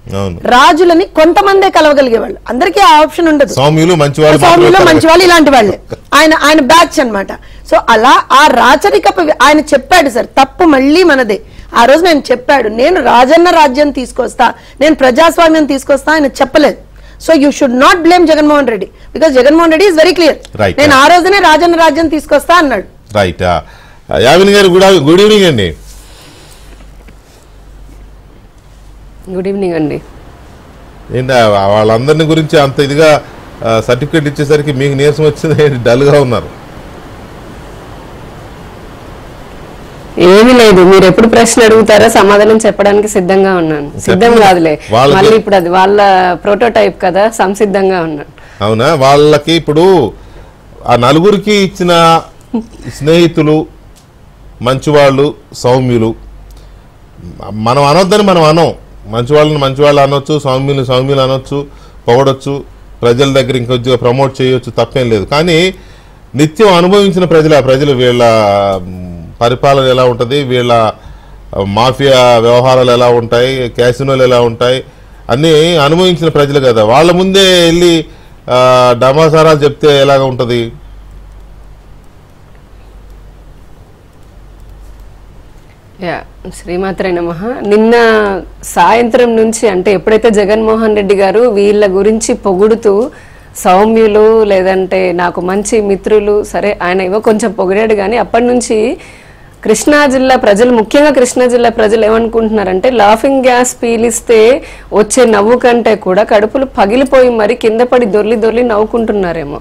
రాజులని కొంతమందే కలవగలిగేవాళ్ళు, అందరికీ ఆ ఆప్షన్ ఉండదు. సౌమ్యులు మంచివాళ్ళు ఇలాంటి వాళ్ళే ఆయన బ్యాచ్ అన్నమాట. సో అలా ఆ రాచరికపు ఆయన చెప్పాడు సార్, తప్పు మళ్ళీ మనదే. ఆ రోజు నేను చెప్పాడు, నేను రాజన్న రాజ్యం తీసుకొస్తా, నేను ప్రజాస్వామ్యం తీసుకొస్తా, ఆయన చెప్పలేదు. So you should not blame Jaganmohan Reddy, because Jaganmohan Reddy is very clear, నేను ఆ రోజునే రాజన్న రాజ్యం తీసుకొస్తా అన్నాడు. రైట్. యామిని గారు గుడ్ ఈవినింగ్ అండి. గుడ్ ఈవినింగ్ అండి. ఏంటి వాళ్ళందరిని గురించి అంత ఇదిగా సర్టిఫికేట్ ఇచ్చేసరికి మీకు నీరసం వచ్చింది, డల్గా ఉన్నారు? ఏమీ లేదు, మీరు ఎప్పుడు ప్రశ్న అడుగుతారో సమాధానం చెప్పడానికి సిద్ధంగా ఉన్నాను. సిద్ధం కాదులే, మళ్ళీ ఇప్పుడు అది వాళ్ళ ప్రోటోటైప్ కదా, సంసిద్ధంగా ఉన్నాను. అవునా? వాళ్ళకి ఇప్పుడు ఆ నలుగురికి ఇచ్చిన స్నేహితులు మంచివాళ్ళు, సౌమ్యులు, మనం అనొద్దని మనం అనం. మంచివాళ్ళని మంచివాళ్ళు అనొచ్చు, సౌమ్యులు అనొచ్చు, పొగడొచ్చు, ప్రజల దగ్గర ఇంకొద్దిగా ప్రమోట్ చేయొచ్చు, తప్పేం లేదు. కానీ నిత్యం అనుభవించిన ప్రజలు వీళ్ళ పరిపాలన ఎలా ఉంటుంది, వీళ్ళ మాఫియా వ్యవహారాలు ఎలా ఉంటాయి, క్యాసినోలు ఎలా ఉంటాయి, అన్నీ అనుభవించిన ప్రజలు కదా. వాళ్ళ ముందే వెళ్ళి డమాసారాలు చెప్తే ఎలాగ ఉంటుంది? శ్రీమాత్రే నమః. నిన్న సాయంత్రం నుంచి, అంటే ఎప్పుడైతే జగన్మోహన్ రెడ్డి గారు వీళ్ళ గురించి పొగుడుతూ సౌమ్యులు లేదంటే నాకు మంచి మిత్రులు, సరే ఆయన ఏవో కొంచెం పొగిడాడు, కానీ అప్పటి నుంచి కృష్ణా జిల్లా ప్రజలు, ముఖ్యంగా కృష్ణా జిల్లా ప్రజలు ఏమనుకుంటున్నారంటే లాఫింగ్ గ్యాస్ పీలిస్తే వచ్చే నవ్వు కంటే కూడా కడుపులు పగిలిపోయి మరి కింద పడి దొర్లి నవ్వుకుంటున్నారేమో.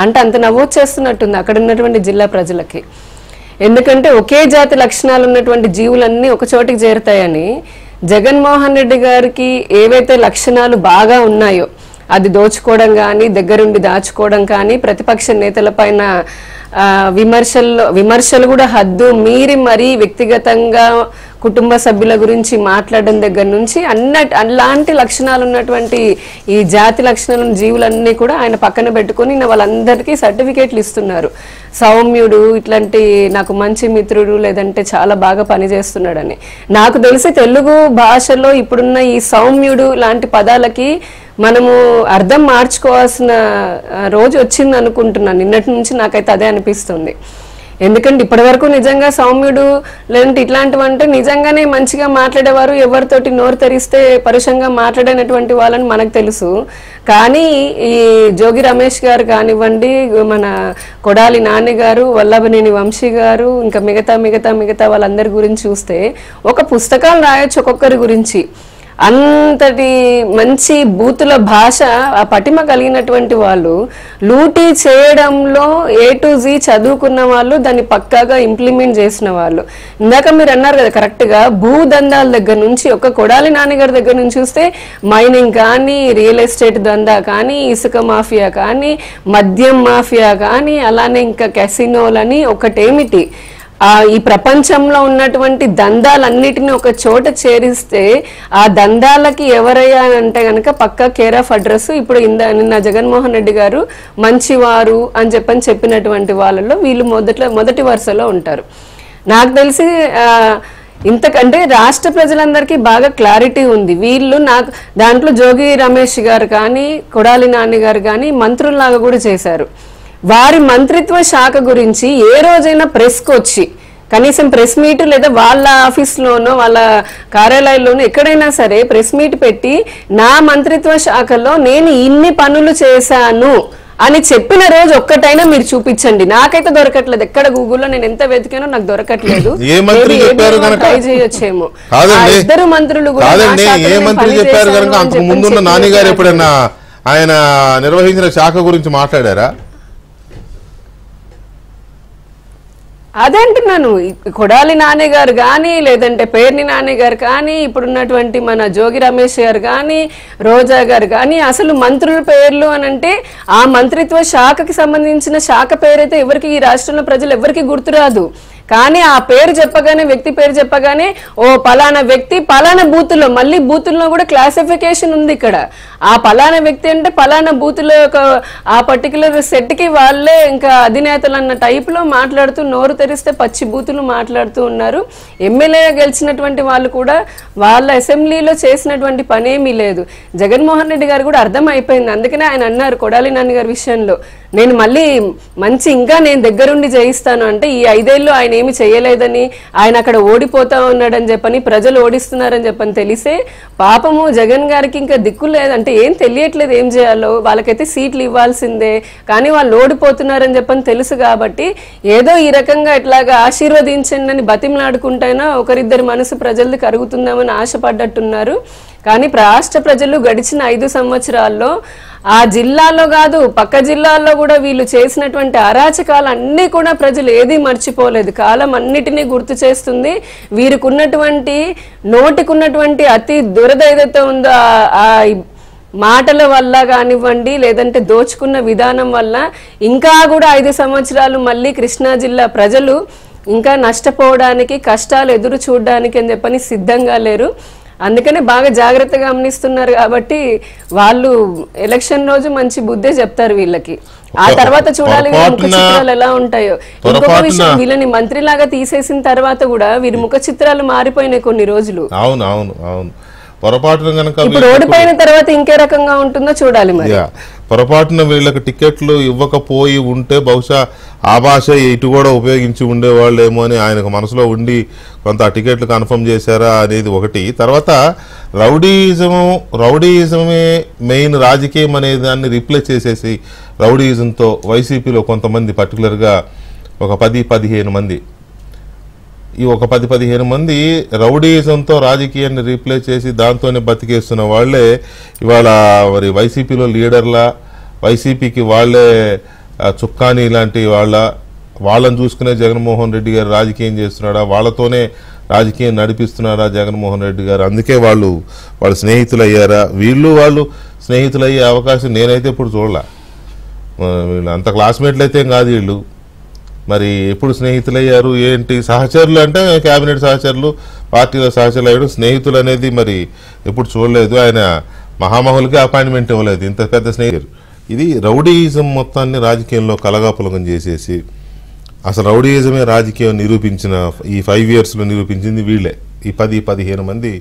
అంటే అంత నవ్వు వచ్చేస్తున్నట్టుంది అక్కడ ఉన్నటువంటి జిల్లా ప్రజలకి. ఎందుకంటే ఒకే జాతి లక్షణాలు ఉన్నటువంటి జీవులన్నీ ఒక చోటికి చేరుతాయని, జగన్మోహన్ రెడ్డి గారికి ఏవైతే లక్షణాలు బాగా ఉన్నాయో, అది దోచుకోవడం కానీ, దగ్గరుండి దాచుకోవడం కానీ, ప్రతిపక్ష నేతల పైన విమర్శలు కూడా హద్దు మీరి మరీ వ్యక్తిగతంగా కుటుంబ సభ్యుల గురించి మాట్లాడడం దగ్గర నుంచి అలాంటి లక్షణాలు ఉన్నటువంటి ఈ జాతి లక్షణాలను జీవులన్నీ కూడా ఆయన పక్కన పెట్టుకుని వాళ్ళందరికీ సర్టిఫికేట్లు ఇస్తున్నారు. సౌమ్యుడు, ఇట్లాంటి నాకు మంచి మిత్రుడు, లేదంటే చాలా బాగా పనిచేస్తున్నాడని. నాకు తెలిసి తెలుగు భాషలో ఇప్పుడున్న ఈ సౌమ్యుడు లాంటి పదాలకి మనము అర్థం మార్చుకోవాల్సిన రోజు వచ్చింది అనుకుంటున్నాను. నిన్నటి నుంచి నాకైతే అదే అనిపిస్తుంది. ఎందుకంటే ఇప్పటి వరకు నిజంగా సౌమ్యుడు లేదంటే ఇట్లాంటివంటే నిజంగానే మంచిగా మాట్లాడేవారు, ఎవరితోటి నోరు తెరిస్తే పరుషంగా మాట్లాడేటువంటి వాళ్ళని మనకు తెలుసు. కానీ ఈ జోగి రమేష్ గారు కానివ్వండి, మన కొడాలి నాని గారు, వల్లభనేని వంశీ గారు, ఇంకా మిగతా వాళ్ళందరి గురించి చూస్తే ఒక పుస్తకాలు రాయొచ్చు ఒక్కొక్కరి గురించి. అంతటి మంచి బూతుల భాష, ఆ పటిమ కలిగినటువంటి వాళ్ళు, లూటీ చేయడంలో A to Z చదువుకున్న వాళ్ళు, దాన్ని పక్కాగా ఇంప్లిమెంట్ చేసిన వాళ్ళు. ఇందాక మీరు అన్నారు కదా కరెక్ట్ గా, భూదందాల దగ్గర నుంచి, ఒక కొడాలి నాన్నగారి దగ్గర నుంచి చూస్తే మైనింగ్ కానీ, రియల్ ఎస్టేట్ దందా కానీ, ఇసుక మాఫియా కానీ, మద్యం మాఫియా కానీ, అలానే ఇంకా కెసినోలని, ఒకటేమిటి ఈ ప్రపంచంలో ఉన్నటువంటి దందాలన్నిటిని ఒక చోట చేరిస్తే ఆ దందాలకి ఎవరయ్యా అంటే గనక పక్కా కేర్ ఆఫ్ అడ్రస్. ఇప్పుడు నిన్న జగన్మోహన్ రెడ్డి గారు మంచివారు అని చెప్పినటువంటి వాళ్ళలో వీళ్ళు మొదటి వరుసలో ఉంటారు. నాకు తెలిసి ఇంతకంటే రాష్ట్ర ప్రజలందరికీ బాగా క్లారిటీ ఉంది. వీళ్ళు నాకు దాంట్లో జోగి రమేష్ గారు కానీ, కొడాలి నాని గారు కానీ మంత్రుల్లాగా కూడా చేశారు. వారి మంత్రిత్వ శాఖ గురించి ఏ రోజైనా ప్రెస్కి వచ్చి కనీసం ప్రెస్ మీట్ లేదా వాళ్ళ ఆఫీస్లోనో వాళ్ళ కార్యాలయంలోనో ఎక్కడైనా సరే ప్రెస్ మీట్ పెట్టి నా మంత్రిత్వ శాఖలో నేను ఇన్ని పనులు చేశాను అని చెప్పిన రోజు ఒక్కటైనా మీరు చూపించండి. నాకైతే దొరకట్లేదు. ఎక్కడ గూగుల్లో నేను ఎంత వెతికానో నాకు దొరకట్లేదు. ట్రై చేయొచ్చేమో. ఇద్దరు మంత్రులు కూడా ముందున్న నాని గారు ఎప్పుడైనా ఆయన నిర్వహించిన శాఖ గురించి మాట్లాడారా? అదే అంటున్నాను. కొడాలి నాని గారు కానీ, లేదంటే పేర్ని నాని గారు కానీ, ఇప్పుడున్నటువంటి మన జోగి రమేష్ గారు కానీ, రోజా గారు కానీ, అసలు మంత్రుల పేర్లు అని అంటే ఆ మంత్రిత్వ శాఖకి సంబంధించిన శాఖ పేరైతే ఎవరికి, ఈ రాష్ట్రంలో ప్రజలు ఎవరికి గుర్తురాదు. కానీ ఆ పేరు చెప్పగానే, వ్యక్తి పేరు చెప్పగానే, ఓ పలానా వ్యక్తి పలానా బూతుల్లో, మళ్ళీ బూతుల్లో కూడా క్లాసిఫికేషన్ ఉంది ఇక్కడ. ఆ పలానా వ్యక్తి అంటే పలానా బూతులో ఆ పర్టికులర్ సెట్కి వాళ్ళే ఇంకా అధినేతలు అన్న టైప్లో మాట్లాడుతూ, నోరు తెరిస్తే పచ్చి బూతులు మాట్లాడుతూ ఉన్నారు. ఎమ్మెల్యేగా గెలిచినటువంటి వాళ్ళు కూడా వాళ్ళ అసెంబ్లీలో చేసినటువంటి పనేమీ లేదు. జగన్మోహన్ రెడ్డి గారు కూడా అర్థం అయిపోయింది. అందుకనే ఆయన అన్నారు కొడాలి నాని గారి విషయంలో, నేను మళ్ళీ ఇంకా నేను దగ్గరుండి చేయిస్తాను అంటే ఈ 5 ఏళ్ళు ఆయన ఏమి చేయలేదని, ఆయన అక్కడ ఓడిపోతా ఉన్నాడని చెప్పని, ప్రజలు ఓడిస్తున్నారని చెప్పని తెలిసే పాపము జగన్ గారికి ఇంకా దిక్కు లేదంటే ఏం తెలియట్లేదు ఏం చేయాలో. వాళ్ళకైతే సీట్లు ఇవ్వాల్సిందే, కానీ వాళ్ళు ఓడిపోతున్నారని చెప్పని తెలుసు కాబట్టి ఏదో ఈ రకంగా ఇట్లాగా ఆశీర్వదించండి అని బతిమలాడుకుంటైనా ఒకరిద్దరి మనసు ప్రజలది కరుగుతుందామని ఆశపడ్డట్టున్నారు. కానీ రాష్ట్ర ప్రజలు గడిచిన 5 సంవత్సరాల్లో ఆ జిల్లాలో కాదు పక్క జిల్లాల్లో కూడా వీళ్ళు చేసినటువంటి అరాచకాలు అన్నీ కూడా ప్రజలు ఏది మర్చిపోలేదు. కాలం అన్నిటినీ గుర్తు చేస్తుంది. వీరికున్నటువంటి నోటికున్నటువంటి అతి దురద ఏదైతే ఉందో ఆ మాటల వల్ల కానివ్వండి, లేదంటే దోచుకున్న విధానం వల్ల ఇంకా కూడా 5 సంవత్సరాలు మళ్ళీ కృష్ణా జిల్లా ప్రజలు ఇంకా నష్టపోవడానికి, కష్టాలు ఎదురు చూడడానికి అని చెప్పని సిద్ధంగా లేరు. అందుకనే బాగా జాగ్రత్తగా గమనిస్తున్నారు కాబట్టి వాళ్ళు ఎలక్షన్ రోజు మంచి బుద్ధే చెప్తారు వీళ్ళకి. ఆ తర్వాత చూడాలి వీళ్ళ ముఖ చిత్రాలు ఎలా ఉంటాయో. ఇంకొక విషయం, వీళ్ళని మంత్రిలాగా తీసేసిన తర్వాత కూడా వీరి ముఖ చిత్రాలు మారిపోయినాయి కొన్ని రోజులు. అవును అవును అవును పొరపాటున కనుక ఇప్పుడు ఓడిపోయిన తర్వాత ఇంకే రకంగా ఉంటుందో చూడాలి. మరి పొరపాటున వీళ్ళకి టికెట్లు ఇవ్వకపోయి ఉంటే బహుశా ఆ భాష ఇటు కూడా ఉపయోగించి ఉండేవాళ్ళేమో అని ఆయనకు మనసులో ఉండి కొంత ఆ టికెట్లు కన్ఫర్మ్ చేశారా అనేది ఒకటి. తర్వాత రౌడీయిజమే మెయిన్ రాజకీయం అనే దాన్ని రీప్లేస్ చేసేసి రౌడీయిజంతో వైసీపీలో కొంతమంది పర్టికులర్గా ఒక 10-15 మంది, ఈ ఒక 10-15 మంది రౌడీయిజంతో రాజకీయాన్ని రీప్లేస్ చేసి దాంతోనే బతికేస్తున్న వాళ్లే ఇవాళ మరి వైసీపీలో లీడర్లా, వైసీపీకి వాళ్లే చుక్కాని లాంటి వాళ్ళని చూసుకునే జగన్మోహన్ రెడ్డి గారు రాజకీయం చేస్తున్నాడా, వాళ్ళతోనే రాజకీయం నడిపిస్తున్నారా జగన్మోహన్ రెడ్డి గారు, అందుకే వాళ్ళు స్నేహితులు అయ్యారా, వాళ్ళు స్నేహితులయ్యే అవకాశం నేనైతే ఇప్పుడు చూడలే. వీళ్ళు అంత క్లాస్మేట్లు అయితే కాదు వీళ్ళు, మరి ఎప్పుడు స్నేహితులయ్యారు ఏంటి? సహచరులు అంటే క్యాబినెట్ సహచరులు, పార్టీలో సహచరులు అయ్యాడు, స్నేహితులు అనేది మరి ఎప్పుడు చూడలేదు. ఆయన మహామహులకి అపాయింట్మెంట్ ఇవ్వలేదు, ఇంత పెద్ద స్నేహితులు. ఇది రౌడీయిజం మొత్తాన్ని రాజకీయంలో కలగాపులగం చేసేసి అసలు రౌడీయిజమే రాజకీయం నిరూపించిన ఈ 5 ఇయర్స్లో నిరూపించింది వీళ్ళే. ఈ 10-15 మంది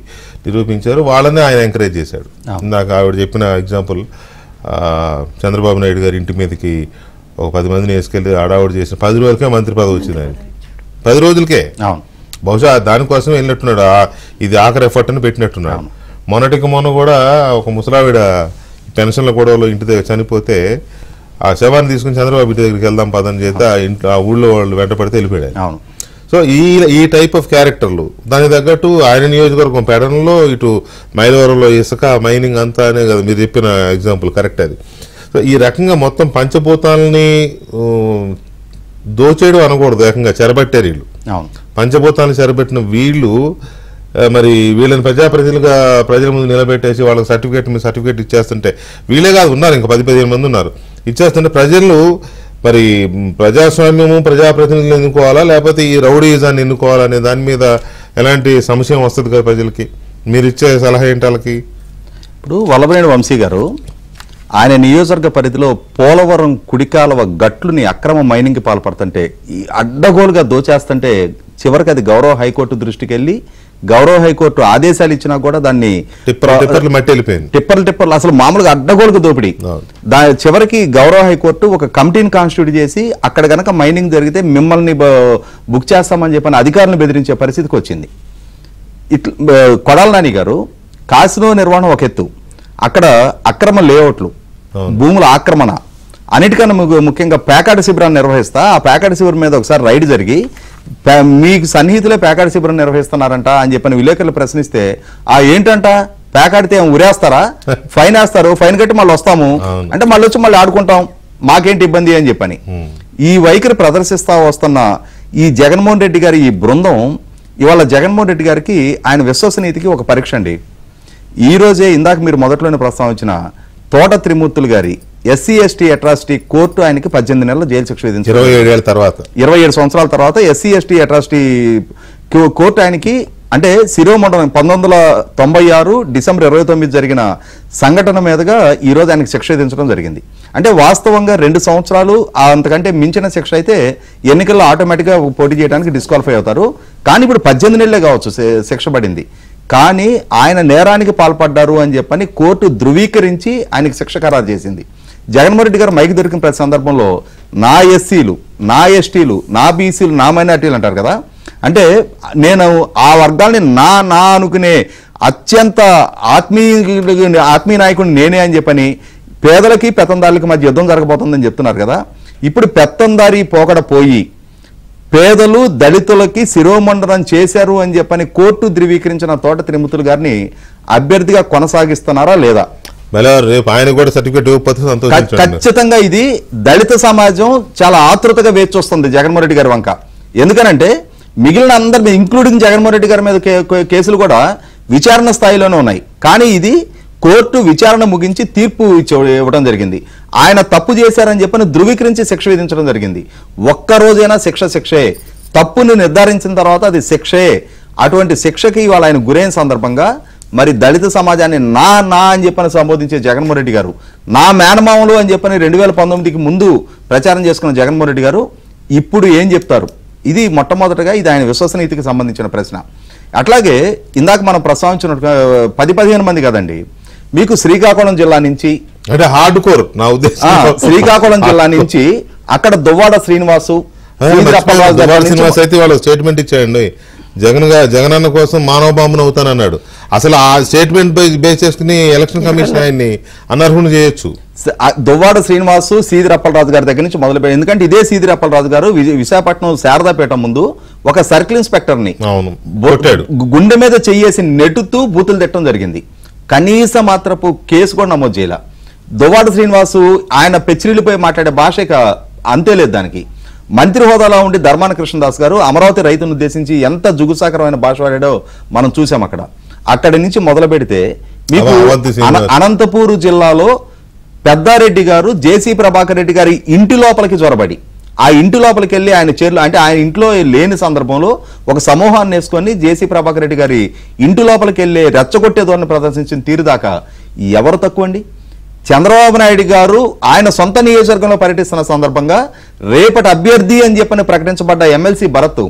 నిరూపించారు, వాళ్ళనే ఆయన ఎంకరేజ్ చేశాడు. ఇందాక ఆవిడ చెప్పిన ఎగ్జాంపుల్, చంద్రబాబు నాయుడు గారి ఇంటి మీదకి ఒక 10 మందిని వేసుకెళ్ళి ఆడావుడు చేసిన 10 రోజులకే మంత్రి పదవి వచ్చింది ఆయనకి. 10 రోజులకే బహుశా దానికోసం వెళ్ళినట్టున్నాడు, ఇది ఆఖరి ఎఫర్ట్ అని పెట్టినట్టున్నాడు. మొన్న కూడా ఒక ముసలావిడ పెన్షన్ల గొడవలో ఇంటి దగ్గర చనిపోతే ఆ శవాన్ని తీసుకుని చంద్రబాబు ఇంటి దగ్గరికి వెళ్దాం పదని చేత ఆ ఊళ్ళో వాళ్ళు వెంట పడితే వెళ్ళిపోయాడు. సో ఈ టైప్ ఆఫ్ క్యారెక్టర్లు, దానికి తగ్గట్టు ఆయన నియోజకవర్గం పెడనలో ఇటు మైలవరంలో ఇసుక మైనింగ్ అంతా అనే కదా మీరు చెప్పిన ఎగ్జాంపుల్, కరెక్ట్ అది. సో ఈ రకంగా మొత్తం పంచభూతాలని దోచేయడం అనకూడదు, ఏకంగా చెరబట్టారు వీళ్ళు. పంచభూతాలను చెరబెట్టిన వీళ్ళు మరి వీళ్ళని ప్రజాప్రతినిధులుగా ప్రజల ముందు నిలబెట్టేసి వాళ్ళకి సర్టిఫికేట్ ఇచ్చేస్తుంటే, వీళ్ళే కాదు ఉన్నారు ఇంకా 10-15 మంది ఉన్నారు, ఇచ్చేస్తుంటే ప్రజలు మరి ప్రజాస్వామ్యము ప్రజాప్రతినిధులు ఎన్నుకోవాలా లేకపోతే ఈ రౌడీయిజాన్ని ఎన్నుకోవాలా అనే దాని మీద ఎలాంటి సంశయం వస్తుంది కదా ప్రజలకి. మీరు ఇచ్చే సలహా ఏంటి వాళ్ళకి? ఇప్పుడు వల్లభనేని వంశీ గారు ఆయన నియోజకవర్గ పరిధిలో పోలవరం కుడికాలవ గట్లుని అక్రమ మైనింగ్కి పాల్పడుతుంటే ఈ అడ్డగోలుగా దోచేస్తుంటే చివరికి అది గౌరవ హైకోర్టు దృష్టికి వెళ్ళి గౌరవ హైకోర్టు ఆదేశాలు ఇచ్చినా కూడా దాన్ని టిప్పర్లు అసలు మామూలుగా అడ్డగోలుగా దోపిడీ. చివరికి గౌరవ హైకోర్టు ఒక కమిటీని కాన్స్టిట్యూట్ చేసి అక్కడ గనక మైనింగ్ జరిగితే మిమ్మల్ని బుక్ చేస్తామని చెప్పని అధికారులను బెదిరించే పరిస్థితికి వచ్చింది. కొడాల నాని గారు కాసినో నిర్వహణ ఒక ఎత్తు, అక్కడ అక్రమ లేఅవుట్లు, భూముల ఆక్రమణ, అన్నిటికన్నా ముఖ్యంగా పేకాట శిబిరాన్ని నిర్వహిస్తా, ఆ పేకాట శిబిరం మీద ఒకసారి రైడ్ జరిగి మీకు సన్నిహితులే పేకాట శిబిరం నిర్వహిస్తున్నారంట అని చెప్పని విలేకరులు ప్రశ్నిస్తే ఏంటంట పేకాడితే ఉరేస్తారా, ఫైన్ వేస్తారు, ఫైన్ కట్టి మళ్ళీ వస్తాము అంటే మళ్ళీ వచ్చి మళ్ళీ ఆడుకుంటాం, మాకేంటి ఇబ్బంది అని చెప్పని ఈ వైఖరి ప్రదర్శిస్తా వస్తున్న ఈ జగన్మోహన్ రెడ్డి గారి ఈ బృందం ఇవాళ జగన్మోహన్ రెడ్డి గారికి ఆయన విశ్వసనీయతకి ఒక పరీక్ష అండి. ఈ రోజే ఇందాక మీరు మొదట్లోనే ప్రస్తావించిన తోట త్రిమూర్తులు గారి SC/ST అట్రాసిటీ కోర్టు ఆయనకి 18 నెలల జైలు శిక్ష విధించారు. 27 సంవత్సరాల తర్వాత SC/ST అట్రాసిటీ కోర్టు ఆయనకి అంటే శిరోమండలం 1996 డిసెంబర్ 29 జరిగిన సంఘటన మీదుగా ఈ రోజు ఆయనకి శిక్ష విధించడం జరిగింది. అంటే వాస్తవంగా 2 సంవత్సరాలు అంతకంటే మించిన శిక్ష అయితే ఎన్నికల్లో ఆటోమేటిక్గా పోటీ చేయడానికి డిస్క్వాలిఫై అవుతారు. కానీ ఇప్పుడు 18 నెలలే కావచ్చు శిక్ష పడింది. కానీ ఆయన నేరానికి పాల్పడ్డారు అని చెప్పని కోర్టు ధృవీకరించి ఆయనకి శిక్ష ఖరారు చేసింది. జగన్మోహన్ రెడ్డి గారు మైక్ దొరికిన ప్రతి సందర్భంలో నా ఎస్సీలు, నా ఎస్టీలు, నా బీసీలు, నా మైనార్టీలు అంటారు కదా. అంటే నేను ఆ వర్గాల్ని నా అనుకునే అత్యంత ఆత్మీయ నాయకుడిని నేనే అని చెప్పని పేదలకి పెత్తందారులకి మధ్య యుద్ధం జరగబోతుందని చెప్తున్నారు కదా. ఇప్పుడు పెత్తందారి పోకడ పోయి పేదలు దళితులకి శిరోమండనం చేశారు అని చెప్పని కోర్టు ధృవీకరించిన తోట త్రిమూర్తులు గారిని అభ్యర్థిగా కొనసాగిస్తున్నారా లేదా? రేపు ఆయన కూడా సర్టిఫికేట్ ఇవ్వకపోతే సంతోషించండి. ఖచ్చితంగా ఇది దళిత సమాజం చాలా ఆతృతగా వేచి చూస్తుంది జగన్మోహన్ రెడ్డి గారి వంక. ఎందుకనంటే మిగిలిన అందరి ఇంక్లూడింగ్ జగన్మోహన్ రెడ్డి గారి మీద కేసులు కూడా విచారణ స్థాయిలోనే ఉన్నాయి. కానీ ఇది కోర్టు విచారణ ముగించి తీర్పు ఇవ్వడం జరిగింది. ఆయన తప్పు చేశారని చెప్పని ధృవీకరించి శిక్ష విధించడం జరిగింది. ఒక్కరోజైనా శిక్షే, తప్పుని నిర్ధారించిన తర్వాత అది శిక్షే. అటువంటి శిక్షకి ఇవాళ ఆయన గురైన సందర్భంగా మరి దళిత సమాజాన్ని నా అని చెప్పని సంబోధించే జగన్మోహన్ రెడ్డి గారు, నా మేనమామలు అని చెప్పని 2019కి ముందు ప్రచారం చేసుకున్న జగన్మోహన్ రెడ్డి గారు ఇప్పుడు ఏం చెప్తారు? ఇది మొట్టమొదటగా ఇది ఆయన విశ్వసనీయతకి సంబంధించిన ప్రశ్న. అట్లాగే ఇందాక మనం ప్రస్తావించినట్టుగా 10-15 మంది కదండి. మీకు శ్రీకాకుళం జిల్లా నుంచి అంటే హార్డ్ కోర్ నా ఉద్దేశం, శ్రీకాకుళం జిల్లా నుంచి అక్కడ దువ్వాడ శ్రీనివాసు అయితే వాళ్ళు స్టేట్మెంట్ ఇచ్చాయండి. జగనన్న కోసం మానవ బాంబును అవుతానన్నాడు. అసలు ఆ స్టేట్మెంట్ బేస్ చేసుకుని ఎలక్షన్ కమిషన్ ఆయన్ని అనర్హుని చేయొచ్చు. దువ్వాడ శ్రీనివాసు సీదిరప్పలరాజు గారి దగ్గర నుంచి మొదలుపెట్టి, ఎందుకంటే ఇదే సీదిరప్పలరాజు గారు విశాఖపట్నం శారదాపేట ముందు ఒక సర్కిల్ ఇన్స్పెక్టర్ ని గుండె మీద చెయ్యేసి నెట్టుతూ బూతులు తిట్టడం జరిగింది. కనీస మాత్రపు కేసు కూడా నమోదు చేయాల. దువ్వాడ శ్రీనివాసు ఆయన పెచ్చిరిల్లిపై మాట్లాడే భాష ఇక అంతేలేదు దానికి. మంత్రి హోదాలో ఉండి ధర్మాన కృష్ణదాస్ గారు అమరావతి రైతును ఉద్దేశించి ఎంత జుగుసాకరమైన భాష వాడాడో మనం చూసాం. అక్కడి నుంచి మొదలు పెడితే మీకు అనంతపూరు జిల్లాలో పెద్దారెడ్డి గారు జేసీ ప్రభాకర్ రెడ్డి గారి ఇంటి లోపలికి జొరబడి ఆ ఇంటి లోపలికి వెళ్ళి ఆయన చీరలు అంటే ఆయన ఇంట్లో లేని సందర్భంలో ఒక సమూహాన్ని వేసుకొని జేసీ ప్రభాకర్ రెడ్డి గారి ఇంటి లోపలికి వెళ్ళి రెచ్చగొట్టే ధోరణి ప్రదర్శించిన తీరు దాకా ఎవరు తక్కువ అండి? చంద్రబాబు నాయుడు గారు ఆయన సొంత నియోజకవర్గంలో పర్యటిస్తున్న సందర్భంగా రేపటి అభ్యర్థి అని చెప్పని ప్రకటించబడ్డ ఎమ్మెల్సీ భరత్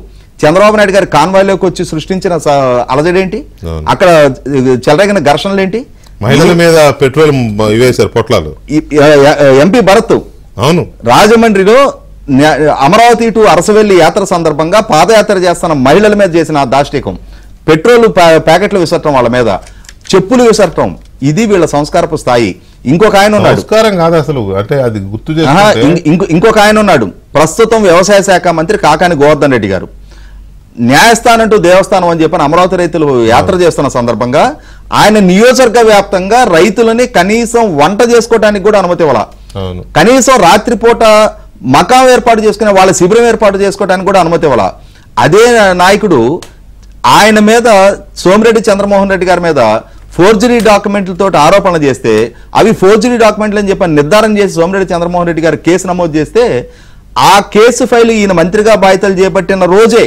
చంద్రబాబు నాయుడు గారి కాన్వాయ్లోకి వచ్చి సృష్టించిన అలజడేంటి? అక్కడ చెలరేగిన ఘర్షణలేంటి? మహిళల మీద పెట్రోల్ వేశారు పొట్లాలు. ఎంపీ భరత్ అవును రాజమండ్రిలో అమరావతి టు అరసవెల్లి యాత్ర సందర్భంగా పాదయాత్ర చేస్తున్న మహిళల మీద చేసిన దాష్టికం, పెట్రోల్ ప్యాకెట్లు విసరటం, వాళ్ళ మీద చెప్పులు విసరటం, ఇది వీళ్ళ సంస్కారపు స్థాయి. ఇంకొక ఆయన ఉన్నాడు, కాదు అసలు అంటే అది గుర్తు ఇంకొక ఆయన ఉన్నాడు ప్రస్తుతం వ్యవసాయ శాఖ మంత్రి కాకాని గోవర్ధన్ రెడ్డి గారు. న్యాయస్థానం టు దేవస్థానం అని చెప్పని అమరావతి రైతులు యాత్ర చేస్తున్న సందర్భంగా ఆయన నియోజకవర్గ వ్యాప్తంగా రైతులని కనీసం వంట చేసుకోవడానికి కూడా అనుమతి ఇవ్వాల. కనీసం రాత్రిపూట మకాం ఏర్పాటు చేసుకునే వాళ్ళ శిబిరం ఏర్పాటు చేసుకోవడానికి కూడా అనుమతి ఇవ్వాల. అదే నాయకుడు ఆయన మీద సోమిరెడ్డి చంద్రమోహన్ రెడ్డి గారి మీద ఫోర్జరీ డాక్యుమెంట్లతో ఆరోపణలు చేస్తే అవి ఫోర్జరీ డాక్యుమెంట్లు అని చెప్పి నిర్ధారణ చేసి సోమిరెడ్డి చంద్రమోహన్ రెడ్డి గారు కేసు నమోదు చేస్తే ఆ కేసు ఫైల్ ఈయన మంత్రిగా బాధ్యతలు చేపట్టిన రోజే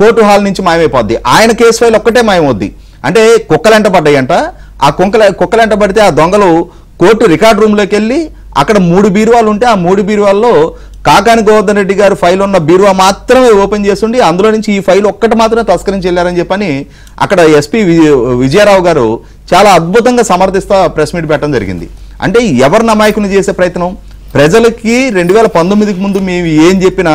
కోర్టు హాల్ నుంచి మాయమైపోద్ది. ఆయన కేసు ఫైల్ ఒక్కటే మాయమవుద్ది. అంటే కుక్కలెంట పడ్డాయంట. ఆ కుక్కలెంట పడితే ఆ దొంగలు కోర్టు రికార్డ్ రూమ్లోకి వెళ్ళి అక్కడ 3 బీరువాలు ఉంటే ఆ 3 బీరువాల్లో కాకాని గోవర్ధన్ రెడ్డి గారు ఫైల్ ఉన్న బీరువా మాత్రమే ఓపెన్ చేస్తుండి అందులో నుంచి ఈ ఫైల్ ఒక్కటి మాత్రమే తస్కరించి వెళ్ళారని చెప్పని అక్కడ ఎస్పీ విజయరావు గారు చాలా అద్భుతంగా సమర్థిస్తా ప్రెస్ మీట్ పెట్టడం జరిగింది. అంటే ఎవరు నమాయకుని చేసే ప్రయత్నం? ప్రజలకి 2019కి ముందు మేము ఏం చెప్పినా,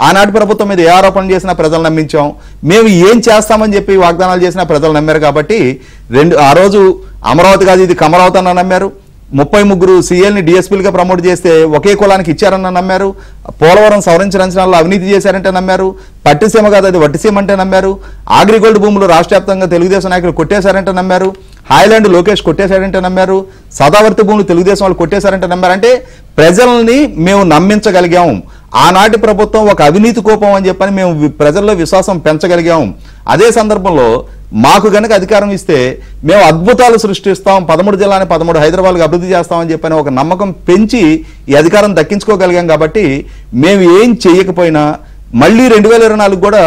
ఆనాటి ప్రభుత్వం మీద ఏ ఆరోపణలు చేసినా ప్రజలు నమ్మించాం, మేము ఏం చేస్తామని చెప్పి వాగ్దానాలు చేసినా ప్రజలు నమ్మారు. కాబట్టి ఆ రోజు అమరావతి కాదు ఇది కమరావతి అన్న నమ్మారు. 33 సీఎల్ని డిఎస్పీలుగా ప్రమోట్ చేస్తే ఒకే కులానికి ఇచ్చారన్న నమ్మారు. పోలవరం సవరించిన అంచనాల్లో అవినీతి చేశారంటే నమ్మారు. పట్టిసీమ కాదు అది వట్టిసీమ అంటే నమ్మారు. అగ్రిగోల్డ్ భూములు రాష్ట్ర వ్యాప్తంగా తెలుగుదేశం నాయకులు కొట్టేశారంటే నమ్మారు. హాయ్లాండ్ లోకేష్ కొట్టేశారంటే నమ్మారు. సదావర్తి భూములు తెలుగుదేశం వాళ్ళు కొట్టేశారంటే నమ్మారు. అంటే ప్రజల్ని మేము నమ్మించగలిగాం. ఆనాటి ప్రభుత్వం ఒక అవినీతి కోపం అని చెప్పని మేము ప్రజల్లో విశ్వాసం పెంచగలిగాం. అదే సందర్భంలో మాకు గనక అధికారం ఇస్తే మేము అద్భుతాలు సృష్టిస్తాం, 13 జిల్లాని 13 హైదరాబాద్కి అభివృద్ధి చేస్తామని చెప్పని ఒక నమ్మకం పెంచి ఈ అధికారం దక్కించుకోగలిగాం. కాబట్టి మేము ఏం చేయకపోయినా మళ్ళీ 2024 కూడా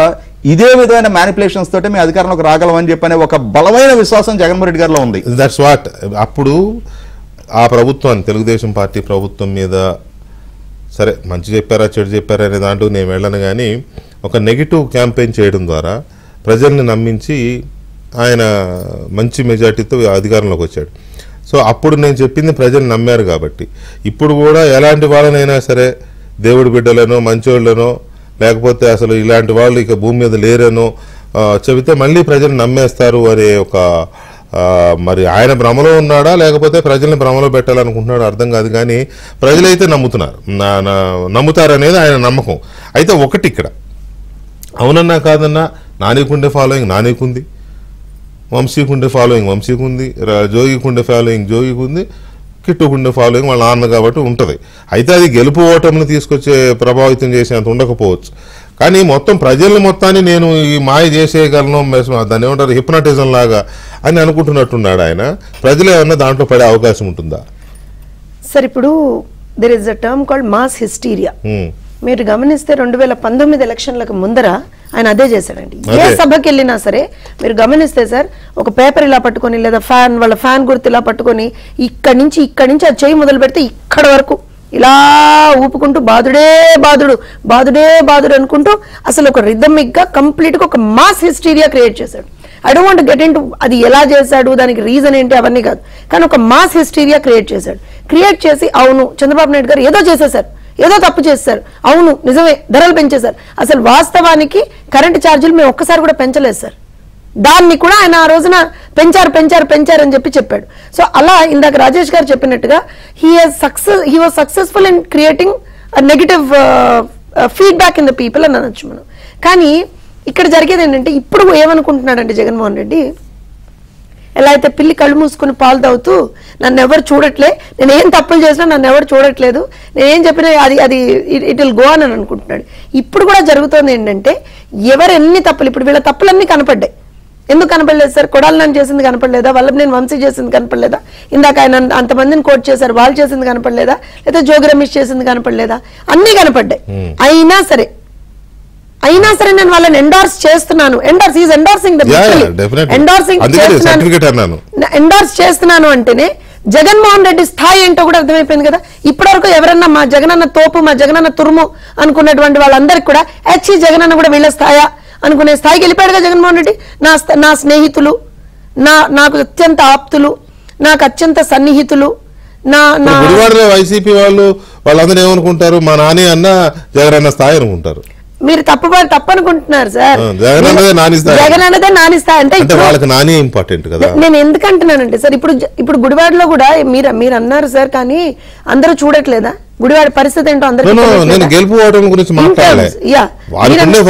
ఇదే విధమైన మ్యానిపులేషన్స్ తోటి మేము అధికారంలోకి రాగలమని చెప్పని ఒక బలమైన విశ్వాసం జగన్మోహన్ రెడ్డి గారిలో ఉంది. That's what. అప్పుడు ఆ ప్రభుత్వాన్ని తెలుగుదేశం పార్టీ ప్రభుత్వం మీద సరే మంచి చెప్పారా చెడు చెప్పారా అనే దాంట్లో నేను వెళ్ళను, కానీ ఒక నెగిటివ్ క్యాంపెయిన్ చేయడం ద్వారా ప్రజల్ని నమ్మించి ఆయన మంచి మెజార్టీతో అధికారంలోకి వచ్చాడు. సో అప్పుడు నేను చెప్పింది ప్రజలు నమ్మారు కాబట్టి ఇప్పుడు కూడా ఎలాంటి వాళ్ళనైనా సరే దేవుడి బిడ్డలనో మంచోళ్ళనో లేకపోతే అసలు ఇలాంటి వాళ్ళు ఇక భూమి మీద లేరనో చెబితే మళ్ళీ ప్రజలు నమ్మేస్తారు అనే ఒక మరి ఆయన భ్రమలో ఉన్నాడా లేకపోతే ప్రజల్ని భ్రమలో పెట్టాలనుకుంటున్నాడు అర్థం కాదు, కానీ ప్రజలైతే నమ్ముతున్నారు, నమ్ముతారనేది ఆయన నమ్మకం. అయితే ఒకటి ఇక్కడ అవునన్నా కాదన్నా నానికుండే ఫాలోయింగ్ నానికుంది, వంశీకుండే ఫాలోయింగ్ వంశీకుంది, జోగికుండే ఫాలోయింగ్ జోగికుంది, కిట్టుకుండే ఫాలోయింగ్ వాళ్ళ నాన్న కాబట్టి ఉంటుంది. అయితే అది గెలుపు ఓటమిని తీసుకొచ్చే ప్రభావితం చేసేంత ఉండకపోవచ్చు, కానీ మొత్తం ప్రజల్ని మొత్తాన్ని నేను ఈ మాయ చేసేయగలను, దాన్ని ఏమంటారు హిప్నటిజం లాగా అని అనుకుంటున్నట్టున్నాడు ఆయన. ప్రజలు ఏమన్నా దాంట్లో పడే అవకాశం ఉంటుందా? సార్ ఇప్పుడు there is a term called mass hysteria. మీరు గమనిస్తే 2019 ఎలక్షన్లకు ముందర ఆయన అదే చేశాడండి. ఏ సభకి వెళ్ళినా సరే మీరు గమనిస్తే సార్ ఒక పేపర్ ఇలా పట్టుకొని లేదా వాళ్ళ ఫ్యాన్ గుర్తు ఇలా పట్టుకొని ఇక్కడి నుంచి అది చేయి మొదలు పెడితే ఇక్కడ వరకు ఇలా ఊపుకుంటూ బాధుడే బాధుడు అనుకుంటూ అసలు ఒక రిథమిక్ గా కంప్లీట్ గా ఒక మాస్ హిస్టీరియా క్రియేట్ చేశాడు. I don't want get in to అది ఎలా చేశాడు, దానికి రీజన్ ఏంటి అవన్నీ కాదు, కానీ ఒక మాస్ హిస్టీరియా క్రియేట్ చేశాడు. క్రియేట్ చేసి అవును చంద్రబాబు నాయుడు గారు ఏదో చేసేశారు, ఏదో తప్పు చేశారు, అవును నిజమే ధరలు పెంచేశారు, అసలు వాస్తవానికి కరెంటు ఛార్జీలు మేము ఒక్కసారి కూడా పెంచలేదు సార్, దాన్ని కూడా ఆయన ఆ రోజున పెంచారు అని చెప్పాడు. సో అలా ఇందాక రాజేష్ గారు చెప్పినట్టుగా he was successful in creating negative feedback in the people అని అనొచ్చు మనం. కానీ ఇక్కడ జరిగేది ఏంటంటే ఇప్పుడు ఏమనుకుంటున్నాడంటే జగన్మోహన్ రెడ్డి ఎలా అయితే పిల్లి కళ్ళు మూసుకుని పాలు తాగుతూ నన్ను ఎవరు చూడట్లే, నేను ఏం తప్పులు చేసినా నన్ను ఎవరు చూడట్లేదు, నేనేం చెప్పినా అది ఇట్ విల్ గో అని అనుకుంటున్నాడు. ఇప్పుడు కూడా జరుగుతోంది ఏంటంటే ఎవరు ఎన్ని తప్పులు, ఇప్పుడు వీళ్ళ తప్పులన్నీ కనపడ్డాయి. ఎందుకు కనపడలేదు సార్? కొడాలి నన్ను చేసింది కనపడలేదా? వల్లభనేని వంశీ చేసింది కనపడలేదా? ఇందాక ఆయన అంతమందిని కోట్ చేశారు, వాళ్ళు చేసింది కనపడలేదా? లేదా జోగి రమేష్ చేసింది కనపడలేదా? అన్ని కనపడ్డాయి. అయినా సరే నేను వాళ్ళని ఎండార్స్ చేస్తున్నాను, ఎండార్స్ చేస్తున్నాను అంటేనే జగన్మోహన్ రెడ్డి స్థాయి ఏంటో కూడా అర్థమైపోయింది కదా. ఇప్పటివరకు ఎవరన్నా మా జగనన్న తోపు, మా జగనన్న తురుము అనుకున్నటువంటి వాళ్ళందరికీ కూడా జగనన్న కూడా వీళ్ళ స్థాయా అనుకునే స్థాయికి వెళ్ళిపోయాడుగా జగన్మోహన్ రెడ్డి. నా స్నేహితులు, నాకు అత్యంత ఆప్తులు, నాకు అత్యంత సన్నిహితులు, వైసీపీ వాళ్ళందరూ ఏమనుకుంటారు, మా నాని అన్న జగనన్న స్థాయి అనుకుంటారు. మీరు తప్పనుకుంటున్నారు సార్. జగన్ అన్నదే నాని స్థాయి అంటే వాళ్ళకి నాని ఇంపార్టెంట్ కదా. నేను ఎందుకంటున్నానంటే సార్ ఇప్పుడు గుడివాడలో కూడా మీరు అన్నారు సార్, కానీ అందరూ చూడట్లేదా గుడివాడ పరిస్థితి ఏంటో? అందరూ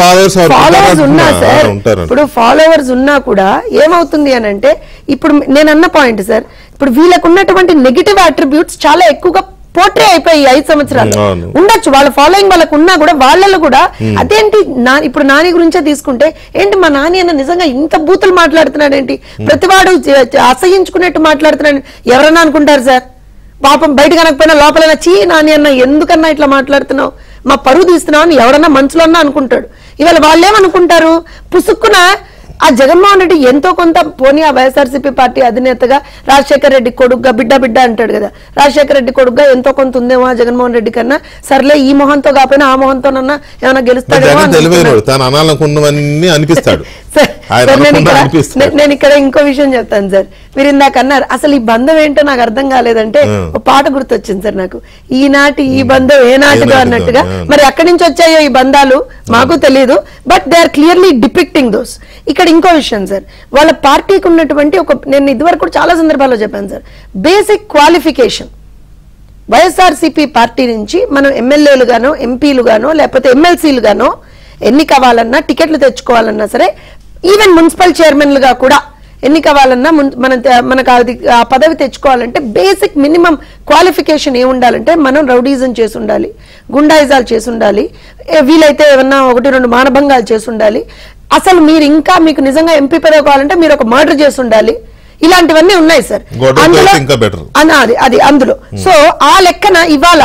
ఫాలోవర్స్ ఉన్నా సార్, ఇప్పుడు ఫాలోవర్స్ ఉన్నా కూడా ఏమవుతుంది అని అంటే ఇప్పుడు నేను అన్న పాయింట్ సార్, ఇప్పుడు వీళ్ళకు ఉన్నటువంటి నెగిటివ్ అట్రిబ్యూట్స్ చాలా ఎక్కువగా పోర్ట్రే అయిపోయి 5 సంవత్సరాలు ఉండొచ్చు. వాళ్ళ ఫాలోయింగ్ వాళ్ళకు ఉన్నా కూడా వాళ్ళలో కూడా అదేంటి ఇప్పుడు నాని గురించే తీసుకుంటే ఏంటి మా నాని అన్న నిజంగా ఇంత బూతులు మాట్లాడుతున్నాడు ఏంటి, ప్రతివాడు అసహించుకున్నట్టు మాట్లాడుతున్నాడు ఎవరన్నా అనుకుంటారు సార్. పాపం బయట కనకపోయినా లోపలైనా చీ నాని అన్న ఎందుకన్నా ఇట్లా మాట్లాడుతున్నావు, మా పరువు తీస్తున్నావు అని ఎవరన్నా మనసులో అన్నా అనుకుంటాడు. ఇవాళ వాళ్ళేమనుకుంటారు, పుసుక్కున ఆ జగన్మోహన్ రెడ్డి ఎంతో కొంత పోనీ ఆ వైఎస్ఆర్సీపీ పార్టీ అధినేతగా రాజశేఖర రెడ్డి కొడుగ్గా బిడ్డ అంటాడు కదా, రాజశేఖర రెడ్డి కొడుగ్గా ఎంతో కొంత ఉందేమో ఆ జగన్మోహన్ రెడ్డి కన్నా, సర్లే ఈ మొహంతో కాకపోయినా ఆ మొహంతోనన్నా ఏమైనా గెలుస్తాడేమో అనిపిస్తాడు. నేను ఇక్కడ ఇంకో విషయం చెప్తాను సార్, మీరు ఇందాక అన్నారు అసలు ఈ బంధం ఏంటో నాకు అర్థం కాలేదంటే ఒక పాట గుర్తొచ్చింది సార్ నాకు, ఈనాటి ఈ బంధం ఏనాటిదో అన్నట్టుగా. మరి ఎక్కడి నుంచి వచ్చాయో ఈ బంధాలు మాకు తెలియదు, but they are clearly depicting those. ఇక్కడ ఇంకో విషయం సార్, వాళ్ళ పార్టీకి ఉన్నటువంటి నేను ఇదివరకు చాలా సందర్భాల్లో చెప్పాను sir, basic qualification YSRCP party నుంచి మనం ఎమ్మెల్యేలు గానో ఎంపీలు గానో లేకపోతే ఎమ్మెల్సీలు గానో ఎన్నికవ్వాలన్నా టికెట్లు తెచ్చుకోవాలన్నా సరే, ఈవెన్ మున్సిపల్ చైర్మన్లుగా కూడా ఎన్నికవ్వాలన్నా మనకు ఆ పదవి తెచ్చుకోవాలంటే బేసిక్ మినిమం క్వాలిఫికేషన్ ఏముండాలంటే మనం రౌడీజం చేసి ఉండాలి, గుండాయిజాలు చేసి ఉండాలి, వీలైతే ఏమన్నా 1-2 మానభంగాలు చేసి ఉండాలి, అసలు మీకు నిజంగా ఎంపీ పదవి కావాలంటే మీరు ఒక మర్డర్ చేసి ఉండాలి, ఇలాంటివన్నీ ఉన్నాయి సార్ అందులో. సో ఆ లెక్కన ఇవాళ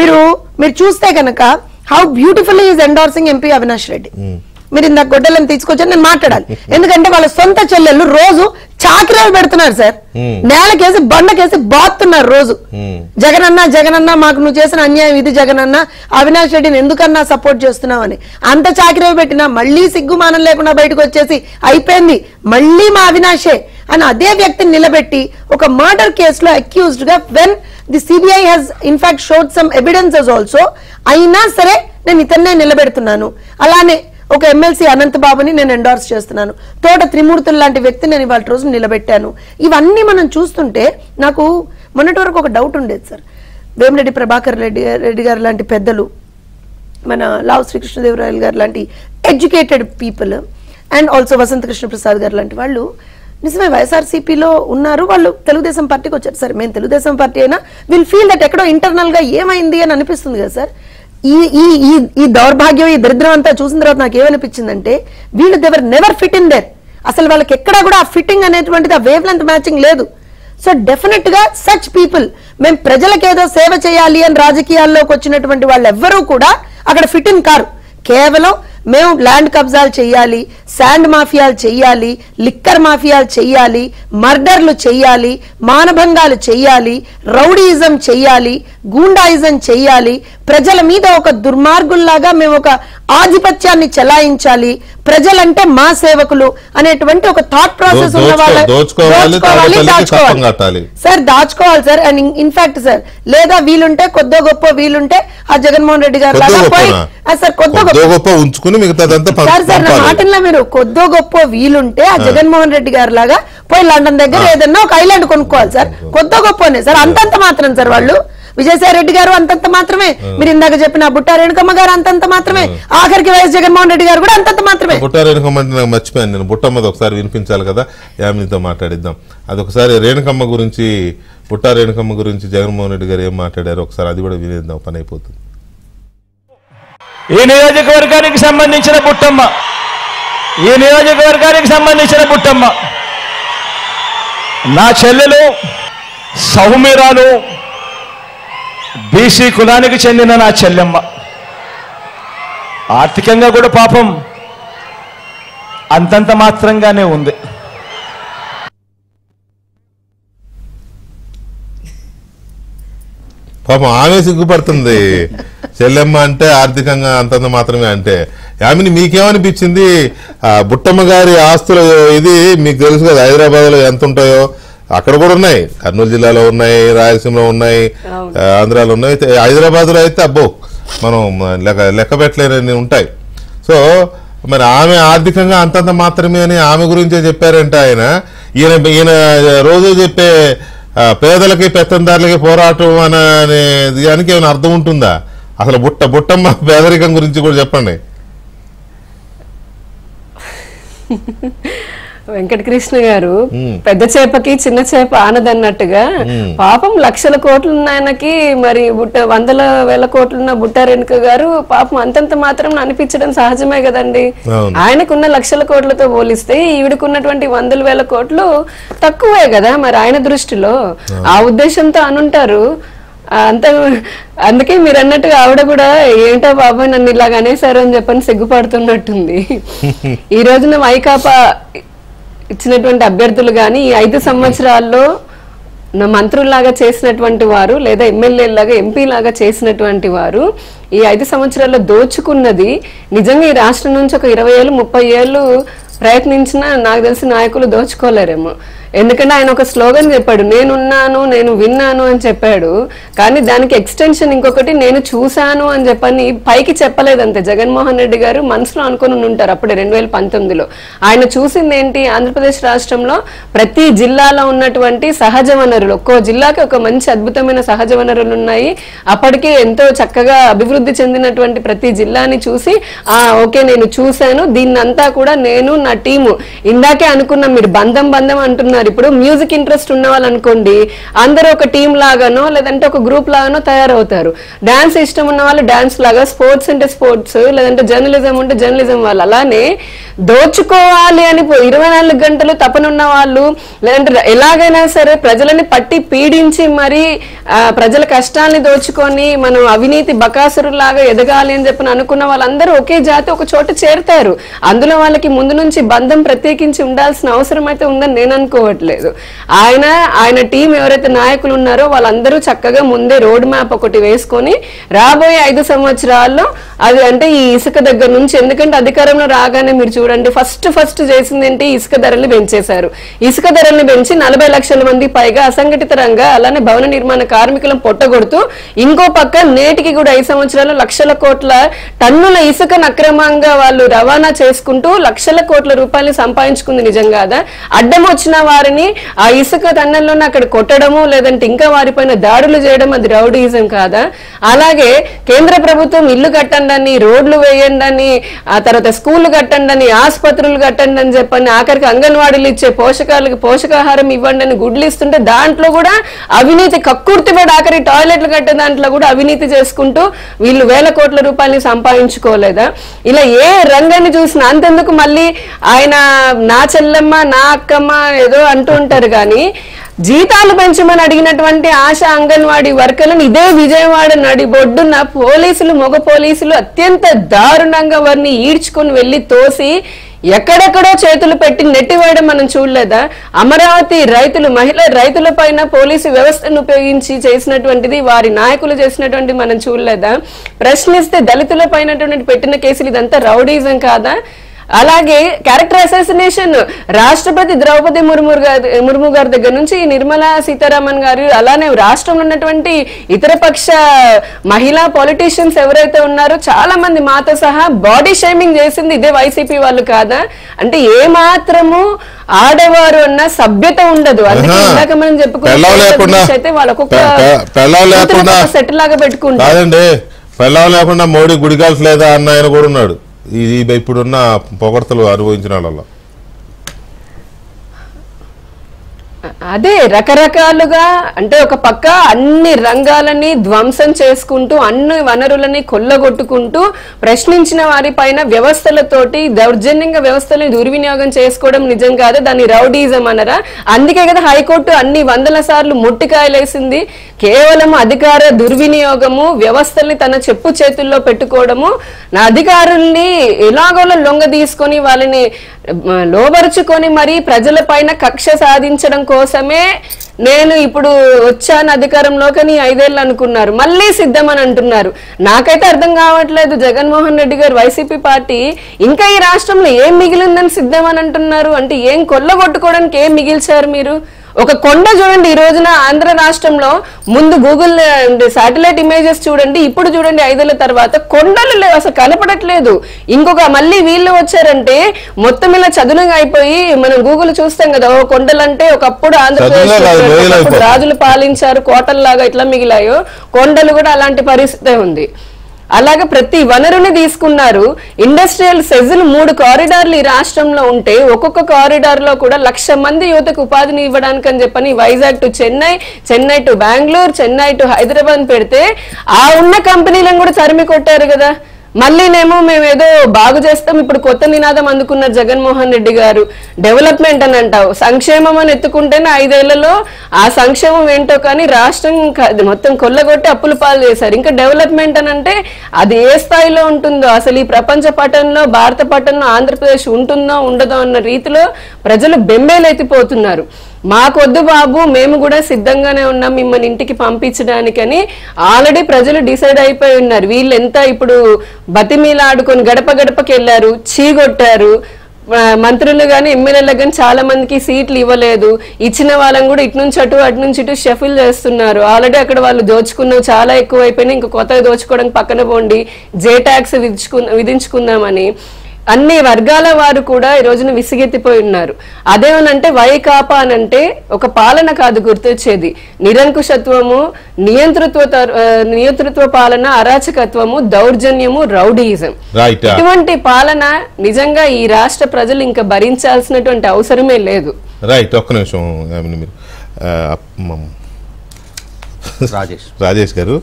మీరు చూస్తే కనుక how beautiful is endorsing MP Avinash Reddy. మీరు ఇందాక గొడ్డలను తీసుకొచ్చి నేను మాట్లాడాలి, ఎందుకంటే వాళ్ళ సొంత చెల్లెళ్ళు రోజు చాకిరేలు పెడుతున్నారు సార్, నేలకేసి బండకేసి బాతున్నారు రోజు. జగనన్న మాకు నువ్వు చేసిన అన్యాయం ఇది, జగనన్న అవినాష్ రెడ్డిని ఎందుకన్నా సపోర్ట్ చేస్తున్నావు అని అంత చాకిరేలు పెట్టినా మళ్ళీ సిగ్గుమానం లేకుండా బయటకు వచ్చేసి అయిపోయింది, మళ్ళీ మా అవినాషే అని అదే వ్యక్తిని నిలబెట్టి ఒక మర్డర్ కేసులో అక్యూజ్డ్ గా when the CBI has in fact showed some evidences also, అయినా సరే నేను ఇతన్నే నిలబెడుతున్నాను. అలానే ఒక ఎమ్మెల్సీ అనంత్ బాబుని నేను ఎండార్స్ చేస్తున్నాను, తోట త్రిమూర్తులు లాంటి వ్యక్తి నేను ఇవాళ రోజు నిలబెట్టాను. ఇవన్నీ మనం చూస్తుంటే నాకు మొన్నటి వరకు ఒక డౌట్ ఉండేది సార్. వేమిరెడ్డి ప్రభాకర్ రెడ్డి గారు లాంటి పెద్దలు, మన లావు శ్రీకృష్ణదేవరాయలు గారు లాంటి ఎడ్యుకేటెడ్ పీపుల్, అండ్ ఆల్సో వసంత కృష్ణ ప్రసాద్ గారు లాంటి వాళ్ళు నిజమే వైఎస్ఆర్సీపీలో ఉన్నారు, వాళ్ళు తెలుగుదేశం పార్టీకి వచ్చారు. సరే మేము తెలుగుదేశం పార్టీ అయినా విల్ ఫీల్ దట్ ఎక్కడో ఇంటర్నల్ గా ఏమైంది అని అనిపిస్తుంది కదా సార్. ఈ దౌర్భాగ్యం, ఈ దరిద్రం అంతా చూసిన తర్వాత నాకు ఏమనిపించిందంటే వీళ్ళు దేవర్ నెవర్ ఫిట్ ఇన్ దేర్. అసలు వాళ్ళకి ఎక్కడా కూడా ఆ ఫిట్టింగ్ అనేటువంటిది, ఆ వేవ్ లెంత్ మ్యాచింగ్ లేదు. సో డెఫినెట్ గా సచ్ పీపుల్, మేము ప్రజలకు ఏదో సేవ చేయాలి అని రాజకీయాల్లోకి వచ్చినటువంటి వాళ్ళు ఎవ్వరూ కూడా అక్కడ ఫిట్ ఇన్ కారు. కేవలం మేము ల్యాండ్ కబ్జాలు చెయ్యాలి, శాండ్ మాఫియాలు చెయ్యాలి, లిక్కర్ మాఫియాలు చెయ్యాలి, మర్డర్లు చెయ్యాలి, మానభంగాలు చెయ్యాలి, రౌడీయిజం చెయ్యాలి, గూండాయిజం చెయ్యాలి, ప్రజల మీద ఒక దుర్మార్గుల్లాగా మేము ఒక ఆధిపత్యాన్ని చెలాయించాలి, ప్రజలంటే మా సేవకులు అనేటువంటి ఒక థాట్ ప్రాసెస్ ఉన్న వాళ్ళ దాచుకోవాలి సార్, దాచుకోవాలి సార్. అండ్ ఇన్ఫాక్ట్ సార్, లేదా వీలుంటే కొద్దో గొప్ప వీలుంటే ఆ జగన్మోహన్ రెడ్డి గారు సార్ కొద్దో గొప్ప ఉంచుకుని సార్ నా మాటల్లో మీరు కొద్దో గొప్ప వీలుంటే ఆ జగన్మోహన్ రెడ్డి గారు లాగా పోయి లండన్ దగ్గర ఏదన్నా ఒక ఐలాండ్ కొనుక్కోవాలి సార్. కొద్దో గొప్పనే సార్, అంతంత మాత్రం సార్. వాళ్ళు విజయసాయి రెడ్డి గారు అంతంత మాత్రమే, మీరు ఇందాక చెప్పిన బుట్టా రేణుకమ్మ గారు అంతంత మాత్రమే, ఆఖరికి వైఎస్ జగన్మోహన్ రెడ్డి గారు కూడా అంతంత మాత్రమే. బుట్టా రేణుకమ్మ అంటే నాకు మర్చిపోయాను నేను, బుట్టమ్మది ఒకసారి వినిపించాలి కదా, యామినితో మాట్లాడిద్దాం. అదొకసారి రేణుకమ్మ గురించి, బుట్టా రేణుకమ్మ గురించి జగన్మోహన్ రెడ్డి గారు ఏం మాట్లాడారు ఒకసారి అది కూడా వినేద్దాం, పని అయిపోతుంది. ఈ నియోజకవర్గానికి సంబంధించిన బుట్టమ్మ, ఈ నియోజకవర్గానికి సంబంధించిన బుట్టమ్మ నా చెల్లెలు సౌమ్యరాలు, బీసీ కులానికి చెందిన నా చెల్లెమ్మ. ఆర్థికంగా కూడా పాపం అంతంత మాత్రంగానే ఉంది. పాపం ఆమె సిగ్గుపడుతుంది, చెల్లెమ్మ అంటే ఆర్థికంగా అంతంత మాత్రమే అంటే. ఆమెని మీకేమనిపించింది? బుట్టమ్మ గారి ఆస్తులు ఇది మీకు తెలుసు కదా, హైదరాబాద్ లో ఎంత ఉంటాయో అక్కడ కూడా ఉన్నాయి, కర్నూలు జిల్లాలో ఉన్నాయి, రాయలసీమలో ఉన్నాయి, ఆంధ్రాలో ఉన్నాయి. హైదరాబాద్ లో అయితే అబ్బో మనం లెక్క పెట్టలేని ఉంటాయి. సో మరి ఆమె ఆర్థికంగా అంతంత మాత్రమే అని ఆమె గురించే చెప్పారంటే ఆయన. ఈయన రోజు చెప్పే పేదలకి పెత్తందారులకి పోరాటం అనే దానికి ఏమైనా అర్థం ఉంటుందా? అసలు బుట్టమ్మ పేదరికం గురించి కూడా చెప్పండి. వెంకటకృష్ణ గారు, పెద్ద చేపకి చిన్న చేప ఆనదన్నట్టుగా పాపం లక్షల కోట్లున్నాయనకి మరి వందల వేల కోట్లున్న బుట్టా రేణుక గారు పాపం అంతంత మాత్రం అనిపించడం సహజమే కదండి. ఆయనకున్న లక్షల కోట్లతో పోలిస్తే ఈవిడకున్నటువంటి వందల వేల కోట్లు తక్కువే కదా మరి ఆయన దృష్టిలో. ఆ ఉద్దేశంతో అనుంటారు అంత. అందుకే మీరు అన్నట్టుగా ఆవిడ కూడా ఏంటో బాబాయ్ నన్ను ఇలాగ అనేసారు అని చెప్పని సిగ్గుపడుతున్నట్టుంది. ఈ రోజున వైకాపా ఇచ్చినటువంటి అభ్యర్థులు కానీ ఈ 5 సంవత్సరాల్లో మంత్రుల్లాగా చేసినటువంటి వారు లేదా ఎమ్మెల్యేలాగా ఎంపీలాగా చేసినటువంటి వారు ఈ 5 సంవత్సరాల్లో దోచుకున్నది నిజంగా ఈ రాష్ట్రం నుంచి ఒక 20 ఏళ్ళు 30 ఏళ్ళు ప్రయత్నించినా నాకు తెలిసి నాయకులు దోచుకోలేరేమో. ఎందుకంటే ఆయన ఒక స్లోగన్ చెప్పాడు, నేనున్నాను నేను విన్నాను అని చెప్పాడు. కానీ దానికి ఎక్స్టెన్షన్ ఇంకొకటి నేను చూశాను అని చెప్పని పైకి చెప్పలేదంతే. జగన్మోహన్ రెడ్డి గారు మనసులో అనుకుని ఉంటారు అప్పుడే 2019లో. ఆయన చూసింది ఏంటి, ఆంధ్రప్రదేశ్ రాష్ట్రంలో ప్రతి జిల్లాలో ఉన్నటువంటి సహజ వనరులు, ఒక్కో జిల్లాకి ఒక మంచి అద్భుతమైన సహజ వనరులు ఉన్నాయి. అప్పటికే ఎంతో చక్కగా అభివృద్ధి చెందినటువంటి ప్రతి జిల్లాని చూసి ఓకే నేను చూశాను, దీన్నంతా కూడా నేను నా టీము ఇందాకే అనుకున్నాం. మీరు బంధం అంటున్నారు, ఇప్పుడు మ్యూజిక్ ఇంట్రెస్ట్ ఉన్న వాళ్ళు అనుకోండి అందరూ ఒక టీం లాగానో లేదంటే ఒక గ్రూప్ లాగానో తయారవుతారు. డాన్స్ ఇష్టం ఉన్న వాళ్ళు డాన్స్ లాగా, స్పోర్ట్స్ అంటే స్పోర్ట్స్, లేదంటే జర్నలిజం ఉంటే జర్నలిజం వాళ్ళు. అలానే దోచుకోవాలి అని 24 గంటలు తపనున్న వాళ్ళు, లేదంటే ఎలాగైనా సరే ప్రజలని పట్టి పీడించి మరి ప్రజల కష్టాల్ని దోచుకొని మనం అవినీతి బకాసురులాగా ఎదగాలి అని చెప్పని అనుకున్న వాళ్ళందరూ ఒకే జాతి ఒక చోట చేరుతారు. అందులో వాళ్ళకి ముందు నుంచి బంధం ప్రత్యేకించి ఉండాల్సిన అవసరం అయితే ఉందని నేను అనుకోవట్లేదు. ఆయన టీం ఎవరైతే నాయకులు ఉన్నారో వాళ్ళందరూ చక్కగా ముందే రోడ్ మ్యాప్ ఒకటి వేసుకొని రాబోయే 5 సంవత్సరాల్లో అది అంటే ఈ ఇసుక దగ్గర నుంచి, ఎందుకంటే అధికారంలో రాగానే మీరు చూడండి, ఫస్ట్ చేసింది ఏంటి, ఇసుక ధరల్ని పెంచేశారు. ఇసుక ధరల్ని పెంచి 40 లక్షల మంది పైగా అసంఘటిత రంగ అలానే భవన నిర్మాణ కార్మికులను పొట్టగొడుతూ ఇంకో పక్క నేటికి కూడా 5 సంవత్సరాల్లో లక్షల కోట్ల టన్నుల ఇసుకను అక్రమంగా వాళ్ళు రవాణా చేసుకుంటూ లక్షల కోట్ల రూపాయలు సంపాదించుకుంది నిజం కాదా? అడ్డం వచ్చిన వారిని ఆ ఇసుక టన్నుల్లోనే అక్కడ కొట్టడము లేదంటే ఇంకా వారిపైన దాడులు చేయడం అది రౌడీయిజం కాదా? అలాగే కేంద్ర ప్రభుత్వం ఇల్లు కట్టండి, రోడ్లు వేయండి, ఆ తర్వాత స్కూళ్లు కట్టండి, ఆసుపత్రులు కట్టండి అని చెప్పని ఆఖరికి అంగన్వాడీలు ఇచ్చే పోషకాహారం ఇవ్వండి అని గుడ్లు ఇస్తుంటే దాంట్లో కూడా అవినీతి కక్కుర్తిపడి ఆఖరి టాయిలెట్లు కట్టే దాంట్లో కూడా అవినీతి చేసుకుంటూ వీళ్ళు వేల కోట్ల రూపాయలని సంపాదించుకోలేదా? ఇలా ఏ రంగాన్ని చూసినా అంతెందుకు మళ్ళీ ఆయన నా చెల్లెమ్మ నా అక్కమ్మ ఏదో అంటూ ఉంటారు కానీ జీతాలు పెంచమని అడిగినటువంటి ఆశా అంగన్వాడీ వర్కర్లను ఇదే విజయవాడ నడిబొడ్డున మగ పోలీసులు అత్యంత దారుణంగా వారిని ఈడ్చుకొని వెళ్లి తోసి ఎక్కడెక్కడో చేతులు పెట్టి నెట్టివేయడం మనం చూడలేదా? అమరావతి మహిళా రైతుల పైన పోలీసు వ్యవస్థను ఉపయోగించి చేసినటువంటిది వారి నాయకులు చేసినటువంటి మనం చూడలేదా? ప్రశ్నిస్తే దళితుల పైన పెట్టిన కేసులు ఇదంతా రౌడీజం కాదా? అలాగే క్యారెక్టర్ అసాసినేషన్ రాష్ట్రపతి ద్రౌపది ముర్ము గారి దగ్గర నుంచి నిర్మలా సీతారామన్ గారు అలానే రాష్ట్రంలో ఉన్నటువంటి ఇతర పక్ష మహిళా పొలిటీషియన్స్ ఎవరైతే ఉన్నారో చాలా మంది మాతో సహా బాడీ షేమింగ్ చేసింది ఇదే వైసీపీ వాళ్ళు కాదా? అంటే ఏ మాత్రము ఆడవారు అన్న సభ్యత ఉండదు. అందుకే ఇందాక మనం చెప్పుకుంటే వాళ్ళకొక సెట్ లాగా పెట్టుకుంటారు. పెళ్ళం లేకుండా మోడీ గుడిగాల్స్ లేదా అన్న ఆయన కూడా ఉన్నాడు. ఇది ఇప్పుడున్న పొగడ్తలు అనుభవించిన వాళ్ళలో అదే రకరకాలుగా అంటే ఒక పక్క అన్ని రంగాలని ధ్వంసం చేసుకుంటూ అన్ని వనరులని కొల్లగొట్టుకుంటూ ప్రశ్నించిన వారి పైన వ్యవస్థలతోటి దౌర్జన్యంగా వ్యవస్థలను దుర్వినియోగం చేసుకోవడం నిజం కాదు, దాన్ని రౌడీజం అనరా? అందుకే కదా హైకోర్టు అన్ని 100 సార్లు ముట్టికాయలేసింది. కేవలం అధికార దుర్వినియోగము, వ్యవస్థల్ని తన చెప్పు చేతుల్లో పెట్టుకోవడము, నా అధికారుల్ని ఎలాగోలా లొంగ తీసుకొని వాళ్ళని లోబరుచుకొని మరి ప్రజల పైన కక్ష సాధించడం కోసమే నేను ఇప్పుడు వచ్చాను అధికారంలోకి అని 5 ఏళ్ళు అనుకున్నారు, మళ్ళీ సిద్ధమని అంటున్నారు. నాకైతే అర్థం కావట్లేదు జగన్మోహన్ రెడ్డి గారు వైసీపీ పార్టీ ఇంకా ఈ రాష్ట్రంలో ఏం మిగిలిందని సిద్ధమని అంటున్నారు. అంటే ఏం కొల్లగొట్టుకోవడానికి ఏం మిగిల్చారు మీరు? ఒక కొండ చూడండి ఈ రోజున ఆంధ్ర రాష్ట్రంలో, ముందు గూగుల్ శాటిలైట్ ఇమేజెస్ చూడండి, ఇప్పుడు చూడండి 5 ఏళ్ల తర్వాత కొండలు లేవు, అసలు కనపడట్లేదు. ఇంకొక మళ్ళీ వీళ్ళు వచ్చారంటే మొత్తం ఇలా చదునుగా అయిపోయి మనం గూగుల్ చూస్తాం కదా, ఓ కొండలంటే ఒకప్పుడు ఆంధ్రప్రదేశ్ రాజులు పాలించారు కోటల్లాగా ఇట్లా మిగిలాయో కొండలు కూడా అలాంటి పరిస్థితి ఉంది. అలాగే ప్రతి వనరుని తీసుకున్నారు. ఇండస్ట్రియల్ సెజులు 3 కారిడార్లు ఈ రాష్ట్రంలో ఉంటే ఒక్కొక్క కారిడార్ లో కూడా 1,00,000 మంది యువతకు ఉపాధిని ఇవ్వడానికి అని చెప్పని Vizag to Chennai to Bengaluru, Chennai to Hyderabad పెడితే ఆ ఉన్న కంపెనీలను కూడా తరిమి కొట్టారు కదా. మళ్ళీనేమో మేమేదో బాగు చేస్తాం, ఇప్పుడు కొత్త నినాదం అందుకున్నారు జగన్మోహన్ రెడ్డి గారు, డెవలప్మెంట్ అని అంటావు. సంక్షేమం అని ఎత్తుకుంటేనే 5 ఏళ్లలో ఆ సంక్షేమం ఏంటో కానీ రాష్ట్రం మొత్తం కొల్లగొట్టి అప్పుల పాలు చేశారు. ఇంకా డెవలప్మెంట్ అని అంటే అది ఏ స్థాయిలో ఉంటుందో, అసలు ఈ ప్రపంచ పటంలో భారత పటంలో ఆంధ్రప్రదేశ్ ఉంటుందో ఉండదో అన్న రీతిలో ప్రజలు బెంబేలెత్తిపోతున్నారు. మాకొద్దు బాబు, మేము కూడా సిద్ధంగానే ఉన్నాం మిమ్మల్ని ఇంటికి పంపించడానికని ఆల్రెడీ ప్రజలు డిసైడ్ అయిపోయి ఉన్నారు. వీళ్ళు ఎంత ఇప్పుడు బతిమీలాడుకొని గడప గడపకి వెళ్ళారు, చీగొట్టారు. మంత్రులు గాని ఎమ్మెల్యేలకు కానీ చాలా మందికి సీట్లు ఇవ్వలేదు. ఇచ్చిన వాళ్ళని కూడా ఇటు నుంచి అటు షఫిల్ చేస్తున్నారు. ఆల్రెడీ అక్కడ వాళ్ళు దోచుకున్నవి చాలా ఎక్కువ అయిపోయినాయి, ఇంకా కొత్తగా దోచుకోవడానికి పక్కన పోండి, జే ట్యాక్స్ విధించుకుందామని అన్ని వర్గాల వారు కూడా ఈ రోజున విసిగెత్తిపోయి ఉన్నారు. అదేమనంటే వైకాపా అనంటే ఒక పాలన కాదు గుర్తొచ్చేది, నిరంకుశత్వము, నియంతృత్వ పాలన, అరాచకత్వము, దౌర్జన్యము, రౌడీయిజం. ఇటువంటి పాలన నిజంగా ఈ రాష్ట్ర ప్రజలు ఇంకా భరించాల్సినటువంటి అవసరమే లేదు. రైట్, ఒక్క నిమిషం రాజేష్ గారు,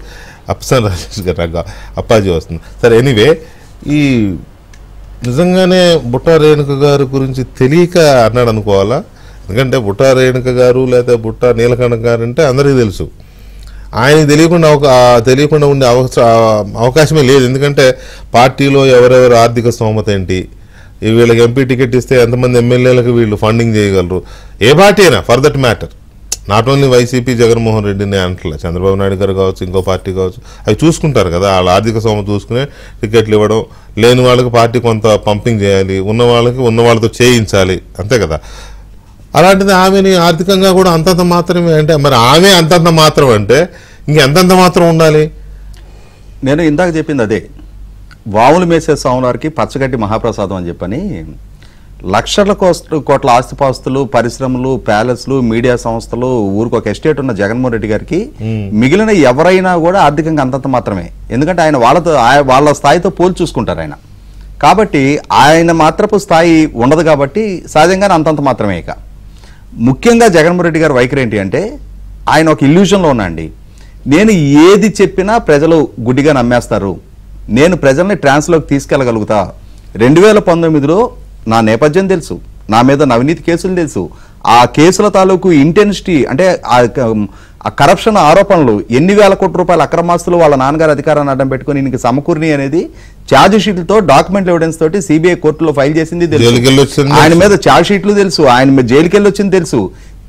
రాజేష్ గారు అప్పాజీ వస్తుంది. సరే, ఎనీవే ఈ నిజంగానే బుట్టా రేణుక గారి గురించి తెలియక అన్నాడు అనుకోవాలా? ఎందుకంటే బుట్టా రేణుక గారు లేదా బుట్టా నీలకంఠ గారు అంటే అందరికీ తెలుసు. ఆయనకి తెలియకుండా ఉండే అవకాశమే లేదు. ఎందుకంటే పార్టీలో ఎవరెవరు ఆర్థిక స్తోమత ఏంటి, వీళ్ళకి ఎంపీ టికెట్ ఇస్తే ఎంతమంది ఎమ్మెల్యేలకు వీళ్ళు ఫండింగ్ చేయగలరు, ఏ పార్టీ అయినా for that matter. Not only YCP Jaganmohan రెడ్డిని అంటలే, చంద్రబాబు నాయుడు గారు కావచ్చు, ఇంకో పార్టీ కావచ్చు, అవి చూసుకుంటారు కదా. వాళ్ళ ఆర్థిక సొమ్ము చూసుకునే టికెట్లు ఇవ్వడం, లేని వాళ్ళకి పార్టీ కొంత పంపింగ్ చేయాలి, ఉన్న వాళ్ళకి ఉన్న వాళ్ళతో చేయించాలి, అంతే కదా. అలాంటిది ఆమెని ఆర్థికంగా కూడా అంతంత మాత్రమే అంటే, మరి ఆమె అంతంత మాత్రం అంటే ఇంకెంతంత మాత్రం ఉండాలి? నేను ఇందాక చెప్పింది అదే, వాములు మేసే స్వామివారికి పచ్చగడ్డి మహాప్రసాదం అని చెప్పని లక్షల కోట్ల ఆస్తిపాస్తులు, పరిశ్రమలు, ప్యాలెస్లు, మీడియా సంస్థలు, ఊరికి ఒక ఎస్టేట్ ఉన్న జగన్మోహన్ రెడ్డి గారికి మిగిలిన ఎవరైనా కూడా ఆర్థికంగా అంతంత మాత్రమే. ఎందుకంటే ఆయన వాళ్ళ స్థాయితో పోల్చి చూసుకుంటారు ఆయన. కాబట్టి ఆయన మాత్రపు స్థాయి ఉండదు కాబట్టి సహజంగానే అంతంత మాత్రమే. ఇక ముఖ్యంగా జగన్మోహన్ రెడ్డి గారి వైఖరి ఏంటి అంటే, ఆయన ఒక ఇల్యూషన్లో ఉన్నాండి. నేను ఏది చెప్పినా ప్రజలు గుడ్డిగా నమ్మేస్తారు, నేను ప్రజల్ని ట్రాన్స్లోకి తీసుకెళ్ళగలుగుతా. 2019లో నా నేపథ్యం తెలుసు, నా మీద అవినీతి కేసులు తెలుసు, ఆ కేసుల తాలూకు ఇంటెన్సిటీ అంటే ఆ కరప్షన్ ఆరోపణలు, ఎన్ని వేల కోట్ల రూపాయల అక్రమాస్తులు వాళ్ళ నాన్నగారు అధికారాన్ని అడ్డం పెట్టుకుని ఈయనకి సమకూరిని అనేది ఛార్జ్ షీట్లతో, డాక్యుమెంట్ ఎవిడెన్స్ తోటి సిబిఐ కోర్టులో ఫైల్ చేసింది తెలుసు. ఆయన మీద ఛార్జ్ షీట్లు తెలుసు, ఆయన మీద జైలుకి వెళ్ళి వచ్చింది తెలుసు.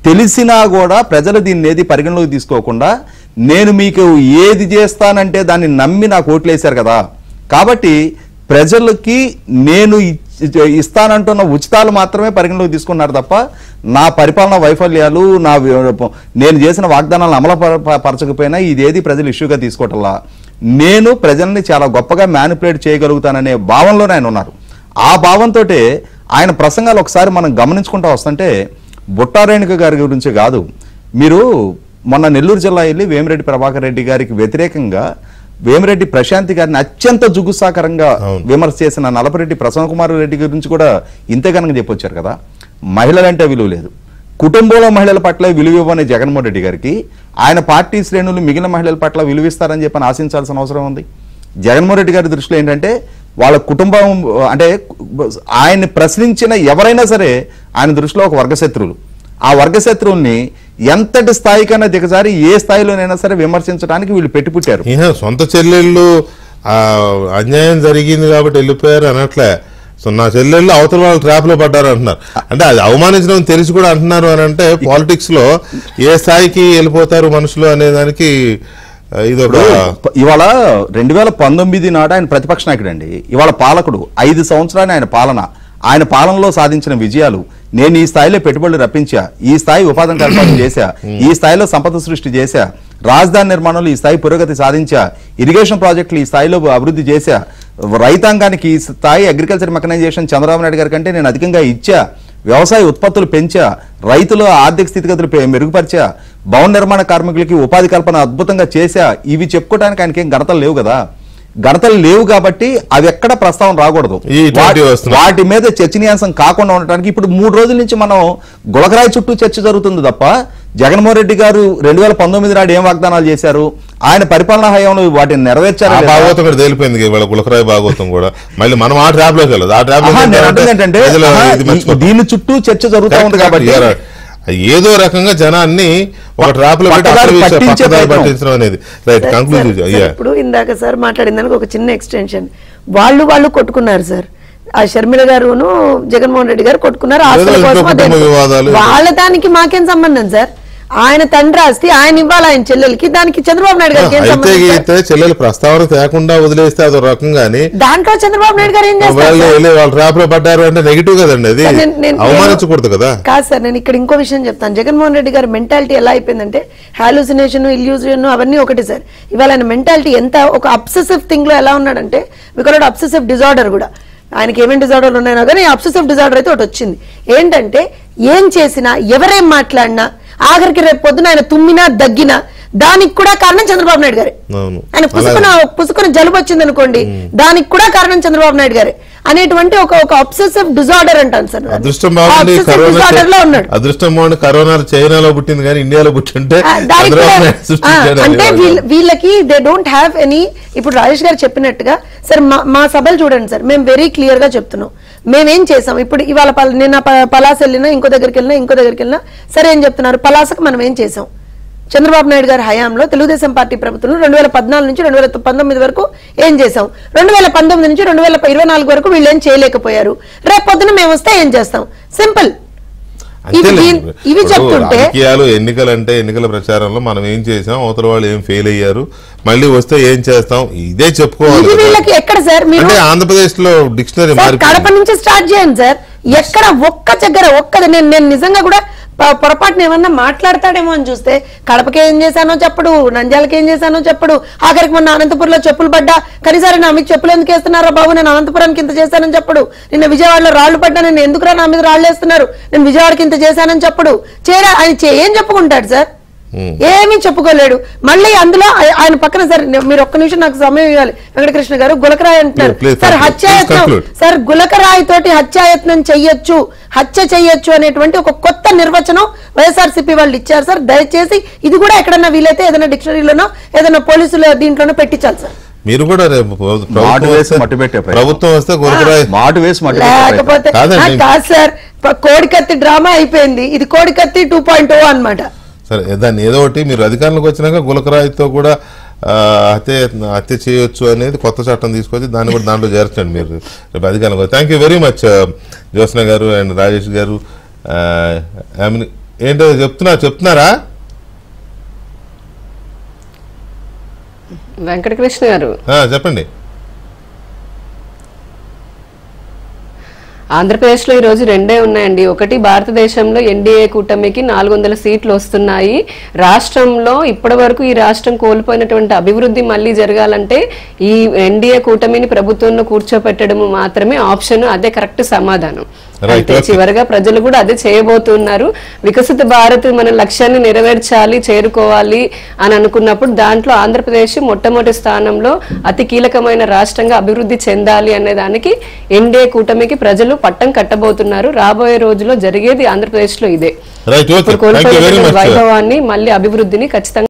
తెలిసినా కూడా ప్రజలు దీన్ని ఏది పరిగణలోకి తీసుకోకుండా నేను మీకు ఏది చేస్తానంటే దాన్ని నమ్మి నాకు ఓట్లు వేశారు కదా. కాబట్టి ప్రజలకి నేను ఇస్తానంటున్న ఉచితాలు మాత్రమే పరిగణలోకి తీసుకున్నారు తప్ప నా పరిపాలన వైఫల్యాలు, నేను చేసిన వాగ్దానాలను అమలు పరచకపోయినా ఇదేది ప్రజలు ఇష్యూగా తీసుకోవటంలా. నేను ప్రజల్ని చాలా గొప్పగా మ్యానిపులేట్ చేయగలుగుతాననే భావంలోనే ఆయన ఉన్నారు. ఆ భావంతో ఆయన ప్రసంగాలు ఒకసారి మనం గమనించుకుంటూ వస్తుంటే, బుట్టారేణుక గారి గురించి కాదు, మీరు మొన్న నెల్లూరు జిల్లా వెళ్ళి వేమిరెడ్డి ప్రభాకర్ రెడ్డి గారికి వ్యతిరేకంగా వేమిరెడ్డి ప్రశాంతి గారిని అత్యంత జుగుసాకరంగా విమర్శ చేసిన నలపరెడ్డి ప్రసన్న కుమార్ రెడ్డి గురించి కూడా ఇంతే కనుక చెప్పొచ్చారు కదా. మహిళలంటే విలువ లేదు, కుటుంబంలో మహిళల పట్ల విలువ ఇవ్వని జగన్మోహన్ రెడ్డి గారికి ఆయన పార్టీ శ్రేణులు మిగిలిన మహిళల పట్ల విలువిస్తారని చెప్పని ఆశించాల్సిన అవసరం ఉంది. జగన్మోహన్ రెడ్డి గారి దృష్టిలో ఏంటంటే వాళ్ళ కుటుంబం అంటే ఆయన్ని ప్రశ్నించిన ఎవరైనా సరే ఆయన దృష్టిలో ఒక వర్గశత్రువులు. ఆ వర్గశత్రువుల్ని ఎంతటి స్థాయికైనా దిగజారి ఏ స్థాయిలోనైనా సరే విమర్శించడానికి వీళ్ళు పెట్టుపుట్టారు. సొంత చెల్లెళ్ళు అన్యాయం జరిగింది కాబట్టి వెళ్ళిపోయారు అనట్లే, సో నా చెల్లెళ్ళు అవతల వాళ్ళు ట్రాప్ లో పడ్డారు అంటున్నారు. అంటే అది అవమానించడం తెలిసి కూడా అంటున్నారు అని అంటే పాలిటిక్స్ లో ఏ స్థాయికి వెళ్ళిపోతారు మనుషులు అనే దానికి ఇదొక. ఇవాళ 2019 నాడు ఆయన ప్రతిపక్ష నాయకుడు అండి, ఇవాళ పాలకుడు. 5 సంవత్సరాలు ఆయన పాలనలో సాధించిన విజయాలు, నేను ఈ స్థాయిలో పెట్టుబడులు రప్పించా, ఈ స్థాయి ఉపాధి కల్పన చేశా, ఈ స్థాయిలో సంపద సృష్టి చేశా, రాజధాని నిర్మాణంలో ఈ స్థాయి పురోగతి సాధించా, ఇరిగేషన్ ప్రాజెక్టులు ఈ స్థాయిలో అభివృద్ధి చేశా, రైతాంగానికి ఈ స్థాయి అగ్రికల్చర్ మెకనైజేషన్ చంద్రబాబు నాయుడు గారి కంటే నేను అధికంగా ఇచ్చా, వ్యవసాయ ఉత్పత్తులు పెంచా, రైతుల ఆర్థిక స్థితిగతులు మెరుగుపరిచా, భవన నిర్మాణ కార్మికులకి ఉపాధి కల్పన అద్భుతంగా చేశా. ఇవి చెప్పుకోవడానికి ఆయనకి ఏం ఘనతలు లేవు కదా. ఘనతలు లేవు కాబట్టి అవి ఎక్కడ ప్రస్తావన రాకూడదు. వాటి మీద చర్చనీయాంశం కాకుండా ఉండటానికి ఇప్పుడు 3 రోజుల నుంచి మనం గులకరాయి చుట్టూ చర్చ జరుగుతుంది తప్ప జగన్మోహన్ రెడ్డి గారు 2019 నాడు ఏం వాగ్దానాలు చేశారు, ఆయన పరిపాలనా హయాంలో వాటిని నెరవేర్చారు. భాగవతం కూడా తేలిపోయింది, గులకరాయి భాగవతం కూడా. మళ్ళీ మనం ఆ ట్రాప్ లోకి వెళ్ళదు. ఆ ట్రాప్ ఏంటంటే దీని చుట్టూ చర్చ జరుగుతూ ఉంది కాబట్టి ఏదో రకంగా జనాన్ని ఒక ట్రాప్ లో పట్టించడం అనేది రైట్ కంక్లూజివ్. ఇప్పుడు ఇందాక సార్ మాట్లాడిన దానికి ఒక చిన్న ఎక్స్టెన్షన్, వాళ్ళు కొట్టుకున్నారు సార్, ఆ షర్మిల గారును జగన్మోహన్ రెడ్డి గారు కొట్టుకున్నారు ఆస్తుల కోసం. వాళ్ళ దానికి మాకేం సంబంధం సార్? ఆయన తండ్రి ఆస్తి ఆయన ఇవ్వాలి ఆయన చెల్లెలకి, దానికి చంద్రబాబు నాయుడు గారికి చెల్లెలు ప్రస్తావన తేకుండా వదిలేస్తే అదో రకంగానే దాంట్లో చంద్రబాబు నాయుడు గారు ఏం చేస్తారు? వాళ్ళు ట్రాప్ లో పడ్డారు అంటే నెగిటివ్ కదండి, అది అవమానించకూడదు కదా. కాదు సార్, నేను ఇక్కడ ఇంకో విషయం చెప్తాను. జగన్మోహన్ రెడ్డి గారి మెంటాలిటీ ఎలా అయిపోయిందంటే హాలుసినేషన్, ఇల్యూజన్ అవన్నీ ఒకటి సార్. ఇవాళ ఆయన మెంటాలిటీ ఎంత ఒక అబ్సెసివ్ థింగ్ లో ఎలా ఉన్నాడంటే, బికాజ్ అబ్సెసివ్ డిజార్డర్ కూడా, ఆయనకి ఏమేమి డిజార్డర్లు ఉన్నాయో కానీ అబ్సెసివ్ డిజార్డర్ అయితే ఒకటి వచ్చింది. ఏంటంటే ఏం చేసినా ఎవరేం మాట్లాడినా ఆఖరికి రేపు పొద్దున ఆయన తుమ్మినా దగ్గినా దానికి కూడా కారణం చంద్రబాబు నాయుడు గారే. ఆయన పుసుకున జలుబు వచ్చింది అనుకోండి, దానికి కూడా కారణం చంద్రబాబు నాయుడు గారే అనేటువంటి ఒక అబ్సెసివ్ డిజార్డర్ అంటాను సార్. అదృష్టం బాగుంది కరోనా చైనాలో పుట్టింది కానీ ఇండియాలో పుట్టింటే అంటే వీళ్ళకి దే డోంట్ హ్యావ్ ఎనీ. ఇప్పుడు రాజేష్ గారు చెప్పినట్టుగా సార్ మా సభలు చూడండి సార్, మేము వెరీ క్లియర్ గా చెప్తున్నాం మేమేం చేసాం. ఇప్పుడు ఇవాళ నిన్న పలాస వెళ్ళినా ఇంకో దగ్గరికి వెళ్ళినా సరే ఏం చెప్తున్నారు, పలాసకు మనం ఏం చేసాం? చంద్రబాబు నాయుడు గారి హయాంలో తెలుగుదేశం పార్టీ ప్రభుత్వంలో 2014 నుంచి 2019 వరకు ఏం చేసాం, 2019 నుంచి 2024 వరకు వీళ్ళు ఏం చేయలేకపోయారు, రేపు పొద్దున మేము వస్తే ఏం చేస్తాం? సింపుల్. ఇవి చెప్తుంటే రాజకీయాలు ఎన్నికలంటే ఎన్నికల ప్రచారంలో మనం ఏం చేసాం, అవతల వాళ్ళు ఏం ఫెయిల్ అయ్యారు, మళ్ళీ వస్తే ఏం చేస్తాం, ఇదే చెప్పుకోవాలి. వీళ్ళకి ఎక్కడ సార్ మీరు అంటే ఆంధ్రప్రదేశ్ లో డిక్షనరీ కడప నుంచి స్టార్ట్ చేయండి సార్. ఎక్కడ ఒక్క దగ్గర ఒక్కది నేను నిజంగా కూడా పొరపాటున ఏమన్నా మాట్లాడతాడేమో అని చూస్తే కడపకి ఏం చేశానో చెప్పడు, నంద్యాలకి ఏం చేశానో చెప్పడు. ఆఖరికి మొన్న అనంతపురంలో చెప్పులు పడ్డా కనీసారి నా మీకు చెప్పులు ఎందుకు వేస్తున్నారా బాబు, నేను అనంతపురానికి ఇంత చేశానని చెప్పడు. నిన్న విజయవాడలో రాళ్లు పడ్డా నేను ఎందుకురా నా మీద రాళ్లు వేస్తున్నారు, నేను విజయవాడకి ఇంత చేశానని చెప్పడు. ఆయన ఏం చెప్పుకుంటాడు సార్? ఏమీ చెప్పుకోలేడు. మళ్ళీ అందులో ఆయన పక్కన సార్ మీరు ఒక్క నిమిషం నాకు సమయం ఇవ్వాలి. వెంకటకృష్ణ గారు గులకరాయి అంటున్నారు సార్, హత్యాయత్నం సార్, గులకరాయి తోటి హత్యాయత్నం చెయ్యొచ్చు, హత్య చెయ్యొచ్చు అనేటువంటి ఒక కొత్త నిర్వచనం వైఎస్ఆర్సీపీ వాళ్ళు ఇచ్చారు సార్. దయచేసి ఇది కూడా ఎక్కడన్నా వీలైతే ఏదైనా డిక్షనరీలోనో ఏదైనా పోలీసుల దీంట్లోనో పెట్టించాలి సార్. మీరు కూడా ప్రభుత్వం వస్తే లేకపోతే కాదు సార్, కోడికత్తి డ్రామా అయిపోయింది, ఇది కోడికత్తి 2.0 అన్నమాట. సరే దాన్ని ఏదో ఒకటి మీరు అధికారంలోకి వచ్చినాక గులకరాయితో కూడా హత్య చేయొచ్చు అనేది కొత్త చట్టం తీసుకొచ్చి దాన్ని కూడా దాంట్లో చేర్చండి మీరు రేపు అధికారంలో. Thank you very much Jyotsna గారు అండ్ రాజేష్ గారు. ఏంటో చెప్తున్నారా వెంకటకృష్ణ గారు? చెప్పండి. ఆంధ్రప్రదేశ్లో ఈ రోజు రెండే ఉన్నాయండి. ఒకటి, భారతదేశంలో ఎన్డీఏ కూటమికి 400 సీట్లు వస్తున్నాయి. రాష్ట్రంలో ఇప్పటి వరకు ఈ రాష్ట్రం కోల్పోయినటువంటి అభివృద్ధి మళ్ళీ జరగాలంటే ఈ ఎన్డీఏ కూటమిని ప్రభుత్వంలో కూర్చోపెట్టడం మాత్రమే ఆప్షన్, అదే కరెక్ట్ సమాధానం. అయితే చివరిగా ప్రజలు కూడా అదే చేయబోతున్నారు. వికసిత భారత్ మన లక్ష్యాన్ని నెరవేర్చాలి, చేరుకోవాలి అని అనుకున్నప్పుడు దాంట్లో ఆంధ్రప్రదేశ్ మొట్టమొదటి స్థానంలో అతి కీలకమైన రాష్ట్రంగా అభివృద్ధి చెందాలి అనే దానికి ఎన్డీఏ కూటమికి ప్రజలు పట్టం కట్టబోతున్నారు. రాబోయే రోజుల్లో జరిగేది ఆంధ్రప్రదేశ్ లో ఇదే. కోల్పోయిన వైభవాన్ని మళ్ళీ అభివృద్ధిని ఖచ్చితంగా